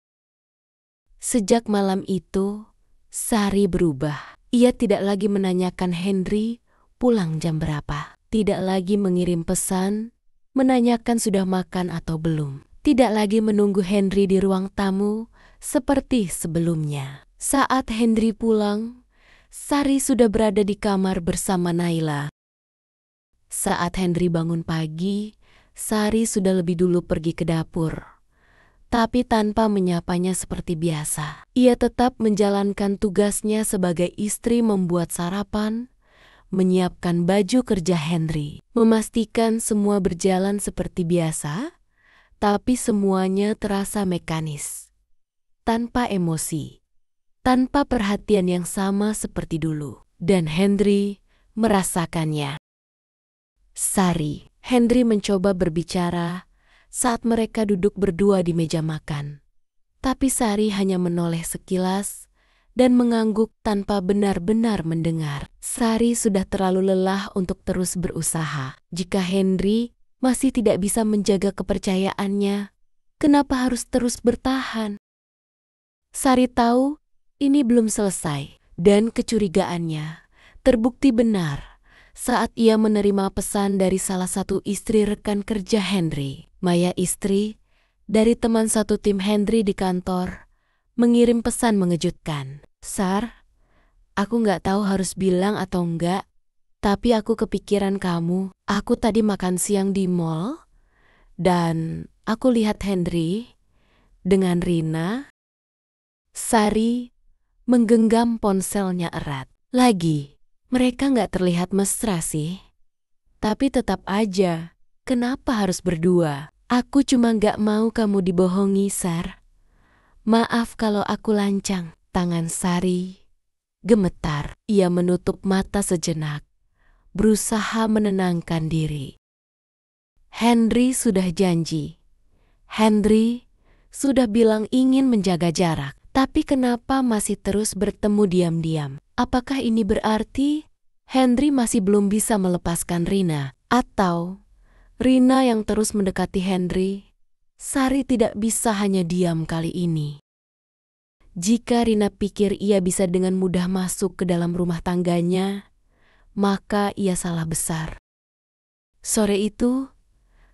Sejak malam itu, Sari berubah. Ia tidak lagi menanyakan Henry pulang jam berapa. Tidak lagi mengirim pesan, menanyakan sudah makan atau belum. Tidak lagi menunggu Henry di ruang tamu seperti sebelumnya. Saat Henry pulang, Sari sudah berada di kamar bersama Naila. Saat Henry bangun pagi, Sari sudah lebih dulu pergi ke dapur. Tapi tanpa menyapanya seperti biasa. Ia tetap menjalankan tugasnya sebagai istri, membuat sarapan, menyiapkan baju kerja Henry, memastikan semua berjalan seperti biasa, tapi semuanya terasa mekanis, tanpa emosi, tanpa perhatian yang sama seperti dulu. Dan Henry merasakannya. Sari, Henry mencoba berbicara saat mereka duduk berdua di meja makan. Tapi Sari hanya menoleh sekilas dan mengangguk tanpa benar-benar mendengar. Sari sudah terlalu lelah untuk terus berusaha. Jika Henry masih tidak bisa menjaga kepercayaannya, kenapa harus terus bertahan? Sari tahu ini belum selesai, dan kecurigaannya terbukti benar saat ia menerima pesan dari salah satu istri rekan kerja Henry. Maya, istri dari teman satu tim Henry di kantor, mengirim pesan mengejutkan. Sar, aku nggak tahu harus bilang atau enggak, tapi aku kepikiran kamu. Aku tadi makan siang di mall, dan aku lihat Henry dengan Rina. Sari menggenggam ponselnya erat. Lagi, mereka nggak terlihat mesra sih. Tapi tetap aja, kenapa harus berdua? Aku cuma nggak mau kamu dibohongi, Sar. Maaf kalau aku lancang. Tangan Sari gemetar. Ia menutup mata sejenak, berusaha menenangkan diri. Henry sudah janji. Henry sudah bilang ingin menjaga jarak. Tapi kenapa masih terus bertemu diam-diam? Apakah ini berarti Henry masih belum bisa melepaskan Rina? Atau Rina yang terus mendekati Henry? Sari tidak bisa hanya diam kali ini. Jika Rina pikir ia bisa dengan mudah masuk ke dalam rumah tangganya, maka ia salah besar. Sore itu,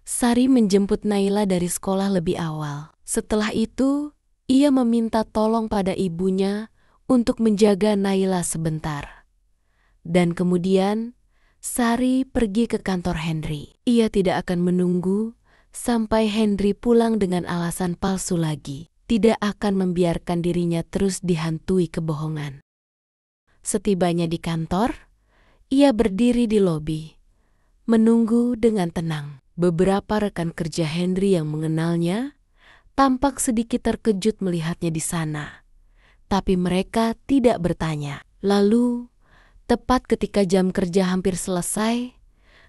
Sari menjemput Naila dari sekolah lebih awal. Setelah itu, ia meminta tolong pada ibunya untuk menjaga Naila sebentar. Dan kemudian, Sari pergi ke kantor Henry. Ia tidak akan menunggu sampai Henry pulang dengan alasan palsu lagi. Tidak akan membiarkan dirinya terus dihantui kebohongan. Setibanya di kantor, ia berdiri di lobi, menunggu dengan tenang. Beberapa rekan kerja Henry yang mengenalnya tampak sedikit terkejut melihatnya di sana. Tapi mereka tidak bertanya. Lalu, tepat ketika jam kerja hampir selesai,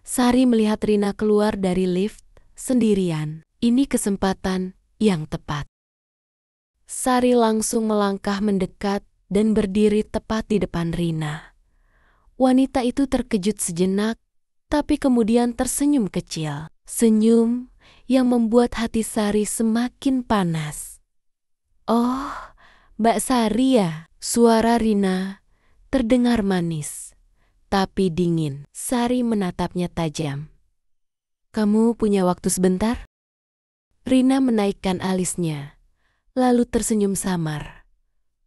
Sari melihat Rina keluar dari lift sendirian. Ini kesempatan yang tepat. Sari langsung melangkah mendekat dan berdiri tepat di depan Rina. Wanita itu terkejut sejenak, tapi kemudian tersenyum kecil. Senyum yang membuat hati Sari semakin panas. "Oh, Mbak Sari ya?" Suara Rina terdengar manis, tapi dingin. Sari menatapnya tajam. "Kamu punya waktu sebentar?" Rina menaikkan alisnya, lalu tersenyum samar.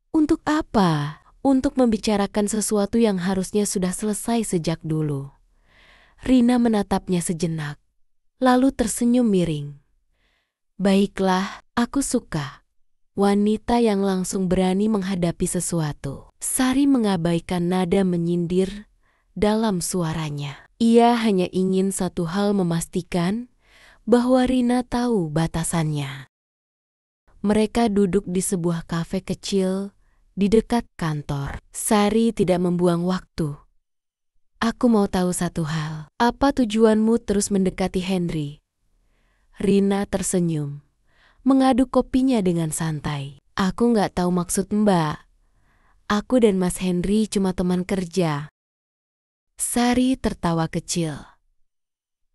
"Untuk apa?" "Untuk membicarakan sesuatu yang harusnya sudah selesai sejak dulu." Rina menatapnya sejenak, lalu tersenyum miring. "Baiklah, aku suka wanita yang langsung berani menghadapi sesuatu." Sari mengabaikan nada menyindir dalam suaranya. Ia hanya ingin satu hal, memastikan bahwa Rina tahu batasannya. Mereka duduk di sebuah kafe kecil di dekat kantor. Sari tidak membuang waktu. "Aku mau tahu satu hal. Apa tujuanmu terus mendekati Henry?" Rina tersenyum, mengaduk kopinya dengan santai. "Aku nggak tahu maksud Mbak. Aku dan Mas Henry cuma teman kerja." Sari tertawa kecil.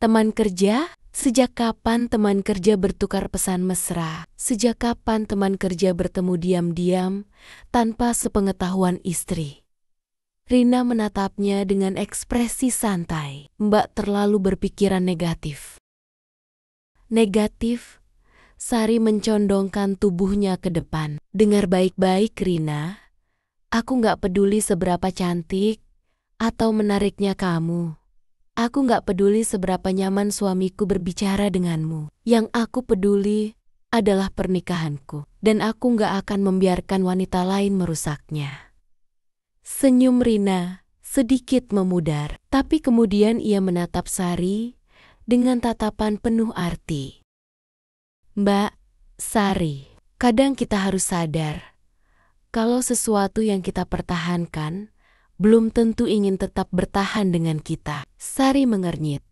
"Teman kerja? Sejak kapan teman kerja bertukar pesan mesra? Sejak kapan teman kerja bertemu diam-diam tanpa sepengetahuan istri?" Rina menatapnya dengan ekspresi santai. "Mbak terlalu berpikiran negatif." "Negatif?" Sari mencondongkan tubuhnya ke depan. "Dengar baik-baik, Rina. Aku nggak peduli seberapa cantik atau menariknya kamu. Aku nggak peduli seberapa nyaman suamiku berbicara denganmu. Yang aku peduli adalah pernikahanku. Dan aku nggak akan membiarkan wanita lain merusaknya." Senyum Rina sedikit memudar, tapi kemudian ia menatap Sari dengan tatapan penuh arti. "Mbak Sari, kadang kita harus sadar kalau sesuatu yang kita pertahankan belum tentu ingin tetap bertahan dengan kita." Sari mengernyit.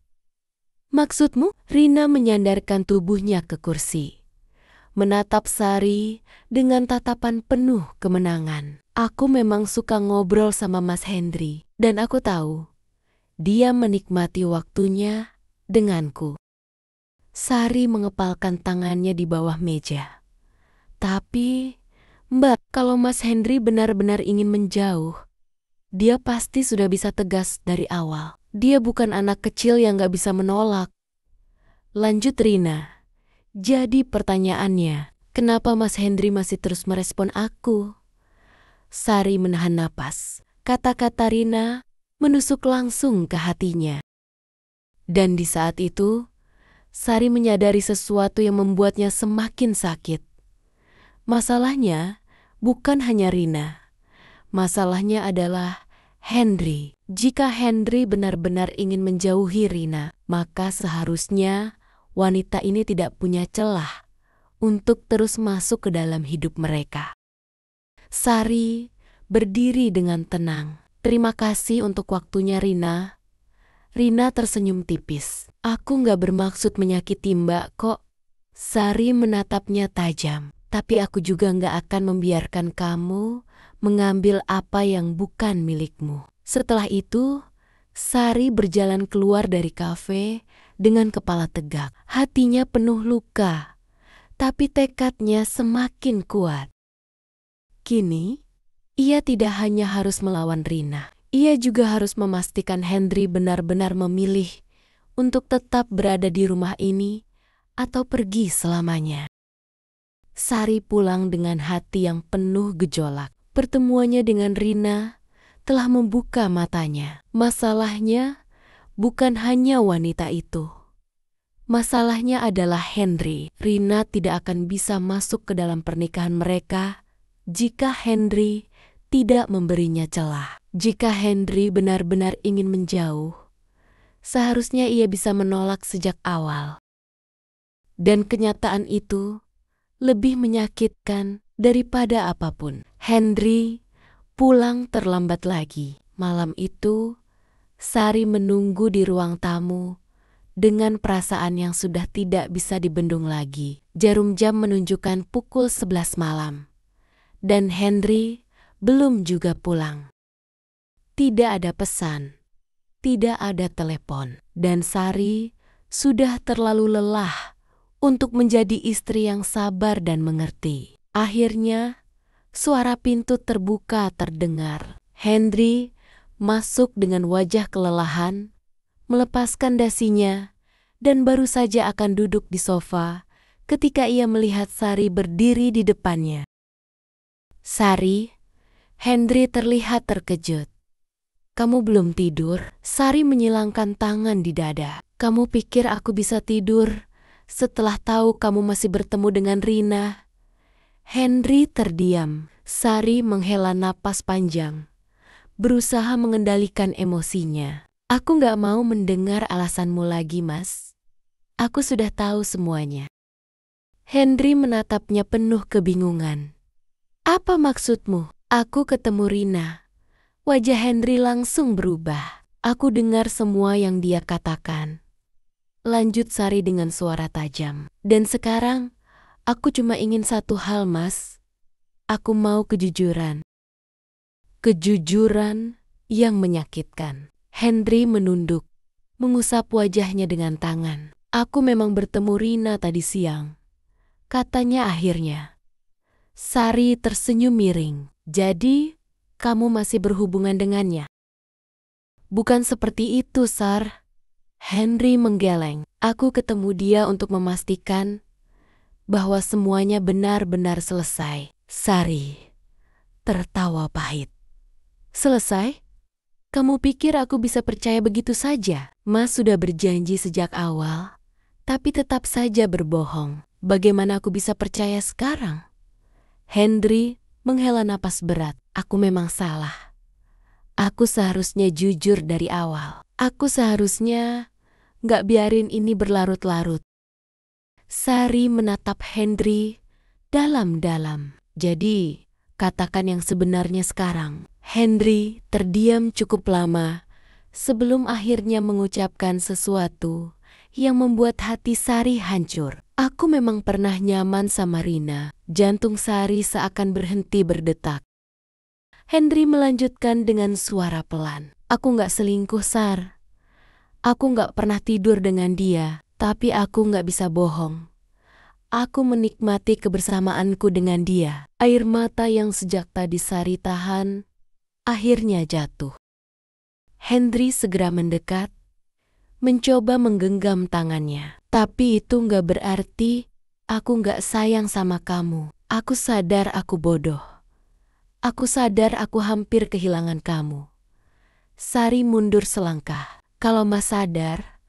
"Maksudmu?" Rina menyandarkan tubuhnya ke kursi, menatap Sari dengan tatapan penuh kemenangan. "Aku memang suka ngobrol sama Mas Henry, dan aku tahu dia menikmati waktunya denganku." Sari mengepalkan tangannya di bawah meja. "Tapi, Mbak, kalau Mas Henry benar-benar ingin menjauh, dia pasti sudah bisa tegas dari awal. Dia bukan anak kecil yang gak bisa menolak." Lanjut Rina. "Jadi pertanyaannya, kenapa Mas Henry masih terus merespon aku?" Sari menahan napas. Kata-kata Rina menusuk langsung ke hatinya. Dan di saat itu, Sari menyadari sesuatu yang membuatnya semakin sakit. Masalahnya bukan hanya Rina. Masalahnya adalah Henry. Jika Henry benar-benar ingin menjauhi Rina, maka seharusnya wanita ini tidak punya celah untuk terus masuk ke dalam hidup mereka. Sari berdiri dengan tenang. "Terima kasih untuk waktunya, Rina." Rina tersenyum tipis. "Aku nggak bermaksud menyakiti Mbak kok." Sari menatapnya tajam. "Tapi aku juga nggak akan membiarkan kamu mengambil apa yang bukan milikmu." Setelah itu, Sari berjalan keluar dari kafe dengan kepala tegak. Hatinya penuh luka, tapi tekadnya semakin kuat. Kini, ia tidak hanya harus melawan Rina. Ia juga harus memastikan Henry benar-benar memilih untuk tetap berada di rumah ini atau pergi selamanya. Sari pulang dengan hati yang penuh gejolak. Pertemuannya dengan Rina telah membuka matanya. Masalahnya bukan hanya wanita itu. Masalahnya adalah Henry. Rina tidak akan bisa masuk ke dalam pernikahan mereka jika Henry tidak memberinya celah. Jika Henry benar-benar ingin menjauh, Seharusnya ia bisa menolak sejak awal. Dan kenyataan itu lebih menyakitkan daripada apapun. Henry pulang terlambat lagi. Malam itu, Sari menunggu di ruang tamu dengan perasaan yang sudah tidak bisa dibendung lagi. Jarum jam menunjukkan pukul 11 malam. Dan Henry belum juga pulang. Tidak ada pesan, tidak ada telepon. Dan Sari sudah terlalu lelah untuk menjadi istri yang sabar dan mengerti. Akhirnya, suara pintu terbuka terdengar. Henry masuk dengan wajah kelelahan, melepaskan dasinya, dan baru saja akan duduk di sofa ketika ia melihat Sari berdiri di depannya. Sari, Henry terlihat terkejut. Kamu belum tidur? Sari menyilangkan tangan di dada. Kamu pikir aku bisa tidur setelah tahu kamu masih bertemu dengan Rina? Henry terdiam. Sari menghela napas panjang, berusaha mengendalikan emosinya. Aku gak mau mendengar alasanmu lagi, Mas. Aku sudah tahu semuanya. Henry menatapnya penuh kebingungan. Apa maksudmu? Aku ketemu Rina. Wajah Henry langsung berubah. Aku dengar semua yang dia katakan. Lanjut Sari dengan suara tajam. Dan sekarang, aku cuma ingin satu hal, Mas. Aku mau kejujuran. Kejujuran yang menyakitkan. Henry menunduk, mengusap wajahnya dengan tangan. Aku memang bertemu Rina tadi siang, katanya akhirnya. Sari tersenyum miring. Jadi, kamu masih berhubungan dengannya? Bukan seperti itu, Sar. Henry menggeleng. Aku ketemu dia untuk memastikan bahwa semuanya benar-benar selesai. Sari tertawa pahit. Selesai? Kamu pikir aku bisa percaya begitu saja? Mas sudah berjanji sejak awal, tapi tetap saja berbohong. Bagaimana aku bisa percaya sekarang? Henry menghela napas berat. Aku memang salah. Aku seharusnya jujur dari awal. Aku seharusnya gak biarin ini berlarut-larut. Sari menatap Henry dalam-dalam. Jadi, katakan yang sebenarnya sekarang. Henry terdiam cukup lama sebelum akhirnya mengucapkan sesuatu yang membuat hati Sari hancur. Aku memang pernah nyaman sama Rina. Jantung Sari seakan berhenti berdetak. Henry melanjutkan dengan suara pelan. Aku gak selingkuh, Sar. Aku gak pernah tidur dengan dia, tapi aku gak bisa bohong. Aku menikmati kebersamaanku dengan dia. Air mata yang sejak tadi Sari tahan, akhirnya jatuh. Henry segera mendekat, mencoba menggenggam tangannya. Tapi itu gak berarti aku gak sayang sama kamu. Aku sadar aku bodoh. Aku sadar aku hampir kehilangan kamu. Sari mundur selangkah. Kalau Mas sadar,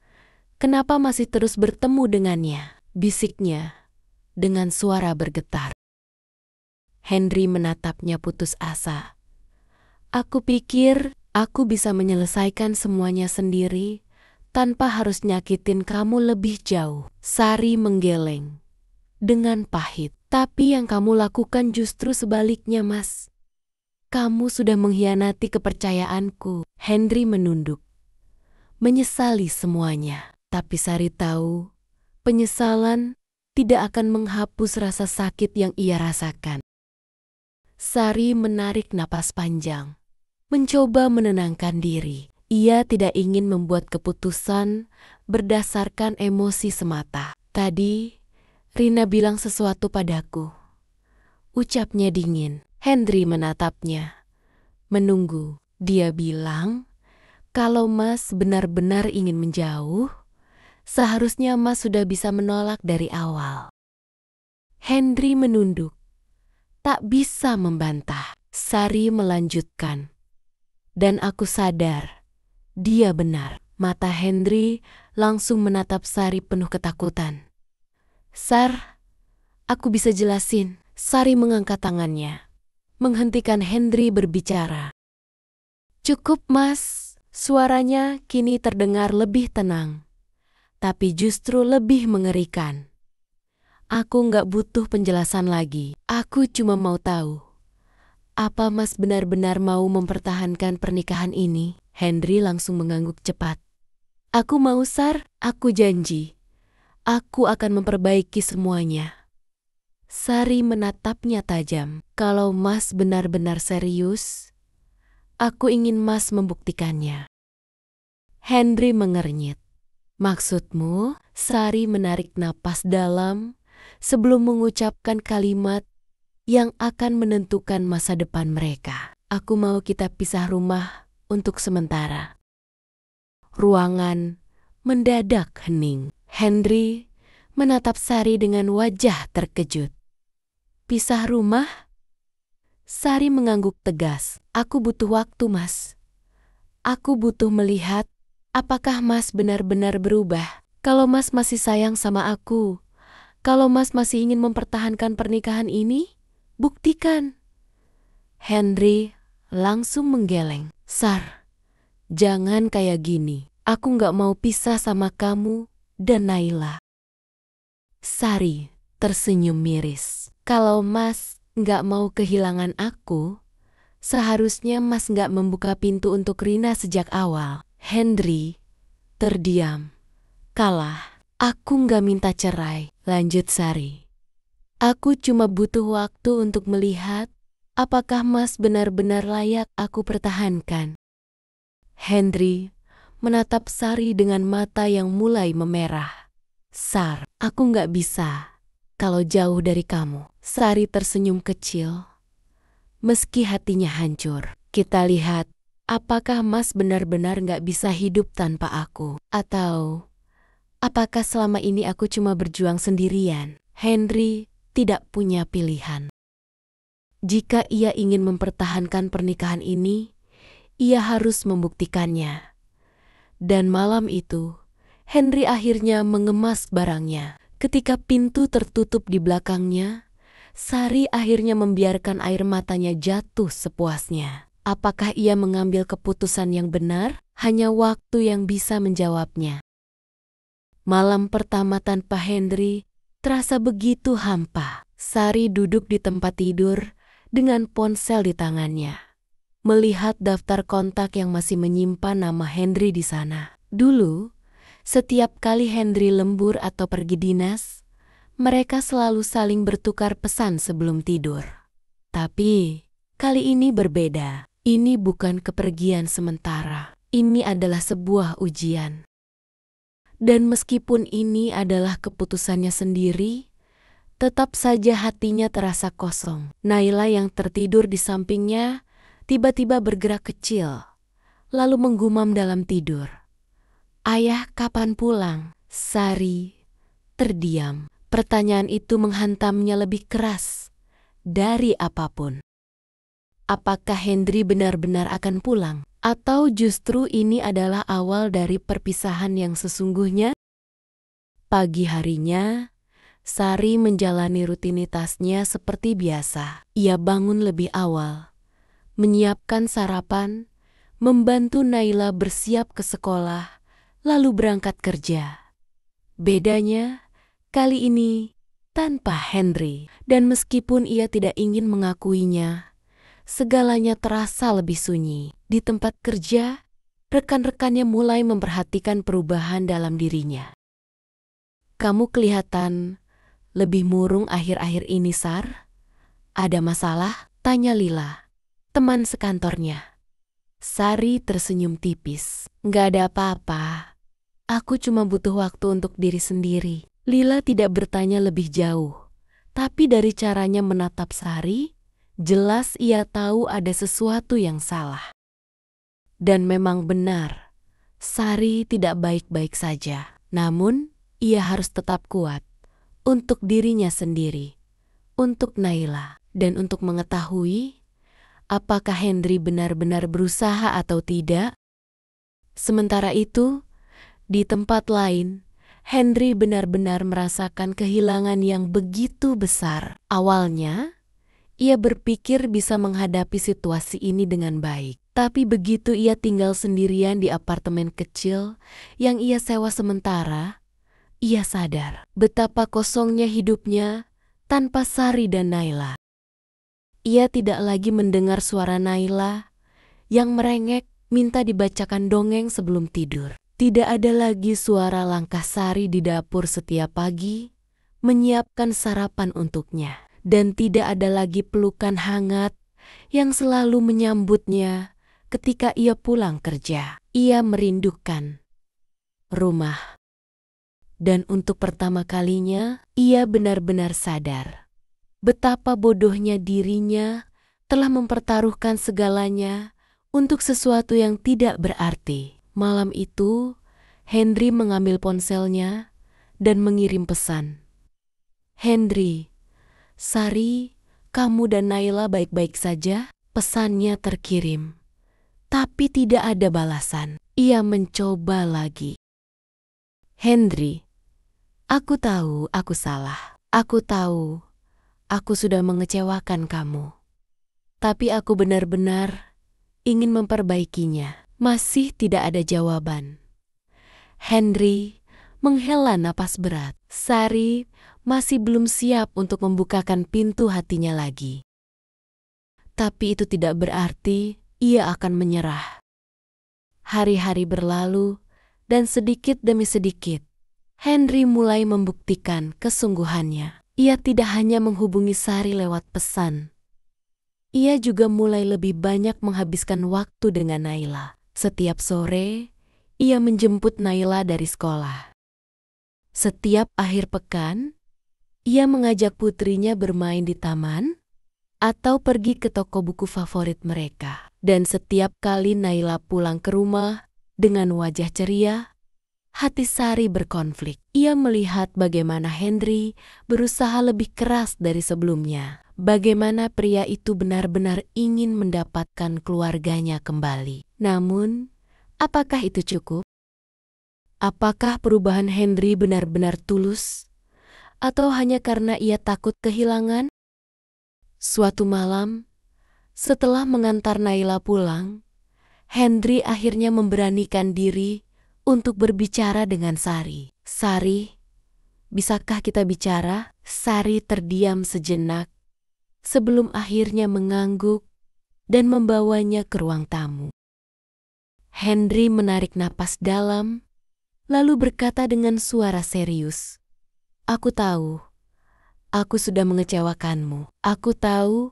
kenapa masih terus bertemu dengannya? Bisiknya dengan suara bergetar. Henry menatapnya putus asa. Aku pikir aku bisa menyelesaikan semuanya sendiri tanpa harus nyakitin kamu lebih jauh. Sari menggeleng dengan pahit. Tapi yang kamu lakukan justru sebaliknya, Mas. Kamu sudah mengkhianati kepercayaanku. Henry menunduk, menyesali semuanya. Tapi Sari tahu, penyesalan tidak akan menghapus rasa sakit yang ia rasakan. Sari menarik napas panjang, mencoba menenangkan diri. Ia tidak ingin membuat keputusan berdasarkan emosi semata. Tadi, Rina bilang sesuatu padaku. Ucapnya dingin. Henry menatapnya, menunggu. Dia bilang, kalau Mas benar-benar ingin menjauh, seharusnya Mas sudah bisa menolak dari awal. Henry menunduk, tak bisa membantah. Sari melanjutkan, dan aku sadar, dia benar. Mata Henry langsung menatap Sari penuh ketakutan. Sar, aku bisa jelasin. Sari mengangkat tangannya, menghentikan Henry berbicara. Cukup, Mas. Suaranya kini terdengar lebih tenang, tapi justru lebih mengerikan. Aku nggak butuh penjelasan lagi. Aku cuma mau tahu, apa Mas benar-benar mau mempertahankan pernikahan ini? Henry langsung mengangguk cepat. Aku mau, Sar. Aku janji. Aku akan memperbaiki semuanya. Sari menatapnya tajam. Kalau Mas benar-benar serius, aku ingin Mas membuktikannya. Henry mengernyit. Maksudmu? Sari menarik napas dalam sebelum mengucapkan kalimat yang akan menentukan masa depan mereka. Aku mau kita pisah rumah untuk sementara. Ruangan mendadak hening. Henry menatap Sari dengan wajah terkejut. Pisah rumah? Sari mengangguk tegas. Aku butuh waktu, Mas. Aku butuh melihat apakah Mas benar-benar berubah. Kalau Mas masih sayang sama aku, kalau Mas masih ingin mempertahankan pernikahan ini, buktikan. Henry langsung menggeleng. Sar, jangan kayak gini. Aku nggak mau pisah sama kamu dan Naila. Sari tersenyum miris. Kalau Mas nggak mau kehilangan aku, seharusnya Mas nggak membuka pintu untuk Rina sejak awal. Henry terdiam. Kalah. Aku nggak minta cerai, lanjut Sari. Aku cuma butuh waktu untuk melihat apakah Mas benar-benar layak aku pertahankan. Henry menatap Sari dengan mata yang mulai memerah. Sar, aku nggak bisa kalau jauh dari kamu. Sari tersenyum kecil, meski hatinya hancur. Kita lihat apakah Mas benar-benar nggak bisa hidup tanpa aku. Atau apakah selama ini aku cuma berjuang sendirian? Henry tidak punya pilihan. Jika ia ingin mempertahankan pernikahan ini, ia harus membuktikannya. Dan malam itu, Henry akhirnya mengemas barangnya. Ketika pintu tertutup di belakangnya, Sari akhirnya membiarkan air matanya jatuh sepuasnya. Apakah ia mengambil keputusan yang benar? Hanya waktu yang bisa menjawabnya. Malam pertama tanpa Henry terasa begitu hampa. Sari duduk di tempat tidur dengan ponsel di tangannya, melihat daftar kontak yang masih menyimpan nama Henry di sana. Dulu, setiap kali Henry lembur atau pergi dinas, mereka selalu saling bertukar pesan sebelum tidur. Tapi, kali ini berbeda. Ini bukan kepergian sementara. Ini adalah sebuah ujian. Dan meskipun ini adalah keputusannya sendiri, tetap saja hatinya terasa kosong. Naila yang tertidur di sampingnya tiba-tiba bergerak kecil, lalu menggumam dalam tidur. Ayah kapan pulang? Sari terdiam. Pertanyaan itu menghantamnya lebih keras dari apapun. Apakah Henry benar-benar akan pulang? Atau justru ini adalah awal dari perpisahan yang sesungguhnya? Pagi harinya, Sari menjalani rutinitasnya seperti biasa. Ia bangun lebih awal, menyiapkan sarapan, membantu Naila bersiap ke sekolah, lalu berangkat kerja. Bedanya, kali ini tanpa Henry. Dan meskipun ia tidak ingin mengakuinya, segalanya terasa lebih sunyi. Di tempat kerja, rekan-rekannya mulai memperhatikan perubahan dalam dirinya. Kamu kelihatan lebih murung akhir-akhir ini, Sar. Ada masalah? Tanya Lila, teman sekantornya. Sari tersenyum tipis. Nggak ada apa-apa. Aku cuma butuh waktu untuk diri sendiri. Lila tidak bertanya lebih jauh, tapi dari caranya menatap Sari, jelas ia tahu ada sesuatu yang salah. Dan memang benar, Sari tidak baik-baik saja. Namun, ia harus tetap kuat. Untuk dirinya sendiri, untuk Naila, dan untuk mengetahui apakah Henry benar-benar berusaha atau tidak. Sementara itu, di tempat lain, Henry benar-benar merasakan kehilangan yang begitu besar. Awalnya, ia berpikir bisa menghadapi situasi ini dengan baik. Tapi begitu ia tinggal sendirian di apartemen kecil yang ia sewa sementara, ia sadar betapa kosongnya hidupnya tanpa Sari dan Naila. Ia tidak lagi mendengar suara Naila yang merengek minta dibacakan dongeng sebelum tidur. Tidak ada lagi suara langkah Sari di dapur setiap pagi, menyiapkan sarapan untuknya. Dan tidak ada lagi pelukan hangat yang selalu menyambutnya ketika ia pulang kerja. Ia merindukan rumah. Dan untuk pertama kalinya, ia benar-benar sadar betapa bodohnya dirinya telah mempertaruhkan segalanya untuk sesuatu yang tidak berarti. Malam itu, Henry mengambil ponselnya dan mengirim pesan. "Henry, Sari, kamu dan Naila baik-baik saja?" Pesannya terkirim, tapi tidak ada balasan. Ia mencoba lagi. "Henry, aku tahu aku salah. Aku tahu aku sudah mengecewakan kamu. Tapi aku benar-benar ingin memperbaikinya." Masih tidak ada jawaban. Henry menghela napas berat. Sari masih belum siap untuk membukakan pintu hatinya lagi. Tapi itu tidak berarti ia akan menyerah. Hari-hari berlalu dan sedikit demi sedikit, Henry mulai membuktikan kesungguhannya. Ia tidak hanya menghubungi Sari lewat pesan. Ia juga mulai lebih banyak menghabiskan waktu dengan Naila. Setiap sore, ia menjemput Naila dari sekolah. Setiap akhir pekan, ia mengajak putrinya bermain di taman atau pergi ke toko buku favorit mereka. Dan setiap kali Naila pulang ke rumah dengan wajah ceria, hati Sari berkonflik. Ia melihat bagaimana Henry berusaha lebih keras dari sebelumnya. Bagaimana pria itu benar-benar ingin mendapatkan keluarganya kembali. Namun, apakah itu cukup? Apakah perubahan Henry benar-benar tulus? Atau hanya karena ia takut kehilangan? Suatu malam, setelah mengantar Naila pulang, Henry akhirnya memberanikan diri untuk berbicara dengan Sari. "Sari, bisakah kita bicara?" Sari terdiam sejenak sebelum akhirnya mengangguk dan membawanya ke ruang tamu. Henry menarik napas dalam, lalu berkata dengan suara serius, "Aku tahu, aku sudah mengecewakanmu. Aku tahu,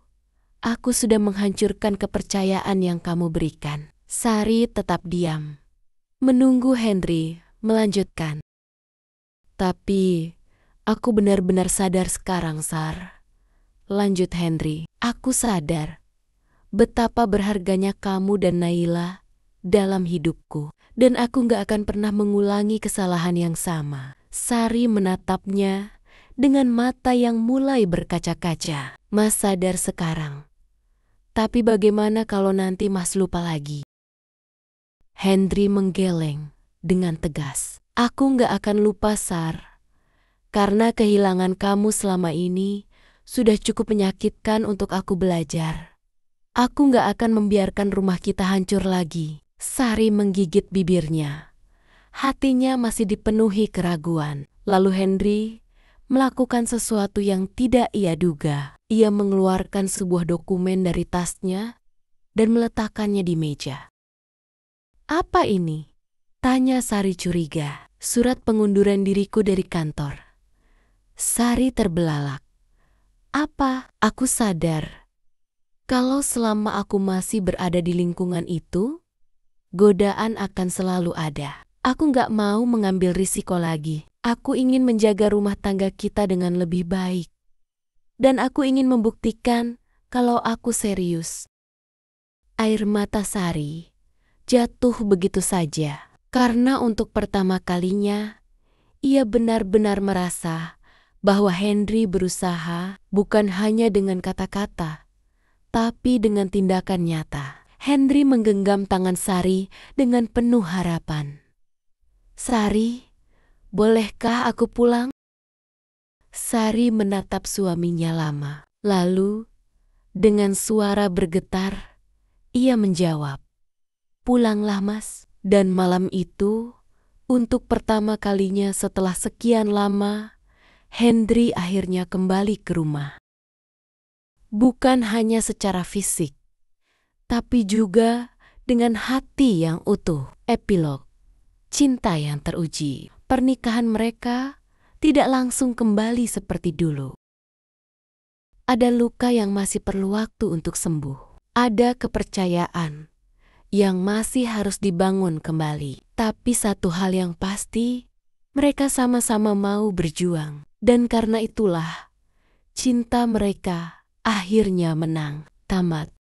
aku sudah menghancurkan kepercayaan yang kamu berikan." Sari tetap diam, menunggu Henry melanjutkan. "Tapi, aku benar-benar sadar sekarang, Sar," lanjut Henry. "Aku sadar betapa berharganya kamu dan Naila dalam hidupku. Dan aku gak akan pernah mengulangi kesalahan yang sama." Sari menatapnya dengan mata yang mulai berkaca-kaca. "Mas sadar sekarang. Tapi bagaimana kalau nanti Mas lupa lagi?" Henry menggeleng dengan tegas. "Aku gak akan lupa, Sar. Karena kehilangan kamu selama ini sudah cukup menyakitkan untuk aku belajar. Aku gak akan membiarkan rumah kita hancur lagi." Sari menggigit bibirnya. Hatinya masih dipenuhi keraguan. Lalu Henry melakukan sesuatu yang tidak ia duga. Ia mengeluarkan sebuah dokumen dari tasnya dan meletakkannya di meja. "Apa ini?" tanya Sari curiga. "Surat pengunduran diriku dari kantor." Sari terbelalak. "Apa?" "Aku sadar kalau selama aku masih berada di lingkungan itu, godaan akan selalu ada. Aku gak mau mengambil risiko lagi. Aku ingin menjaga rumah tangga kita dengan lebih baik. Dan aku ingin membuktikan kalau aku serius." Air mata Sari jatuh begitu saja. Karena untuk pertama kalinya, ia benar-benar merasa bahwa Henry berusaha bukan hanya dengan kata-kata, tapi dengan tindakan nyata. Henry menggenggam tangan Sari dengan penuh harapan. "Sari, bolehkah aku pulang?" Sari menatap suaminya lama. Lalu, dengan suara bergetar, ia menjawab, Pulanglah, Mas. Dan malam itu, untuk pertama kalinya setelah sekian lama, Hendri akhirnya kembali ke rumah. Bukan hanya secara fisik, tapi juga dengan hati yang utuh. Epilog, cinta yang teruji. Pernikahan mereka tidak langsung kembali seperti dulu. Ada luka yang masih perlu waktu untuk sembuh. Ada kepercayaan yang masih harus dibangun kembali. Tapi satu hal yang pasti, mereka sama-sama mau berjuang. Dan karena itulah, cinta mereka akhirnya menang. Tamat.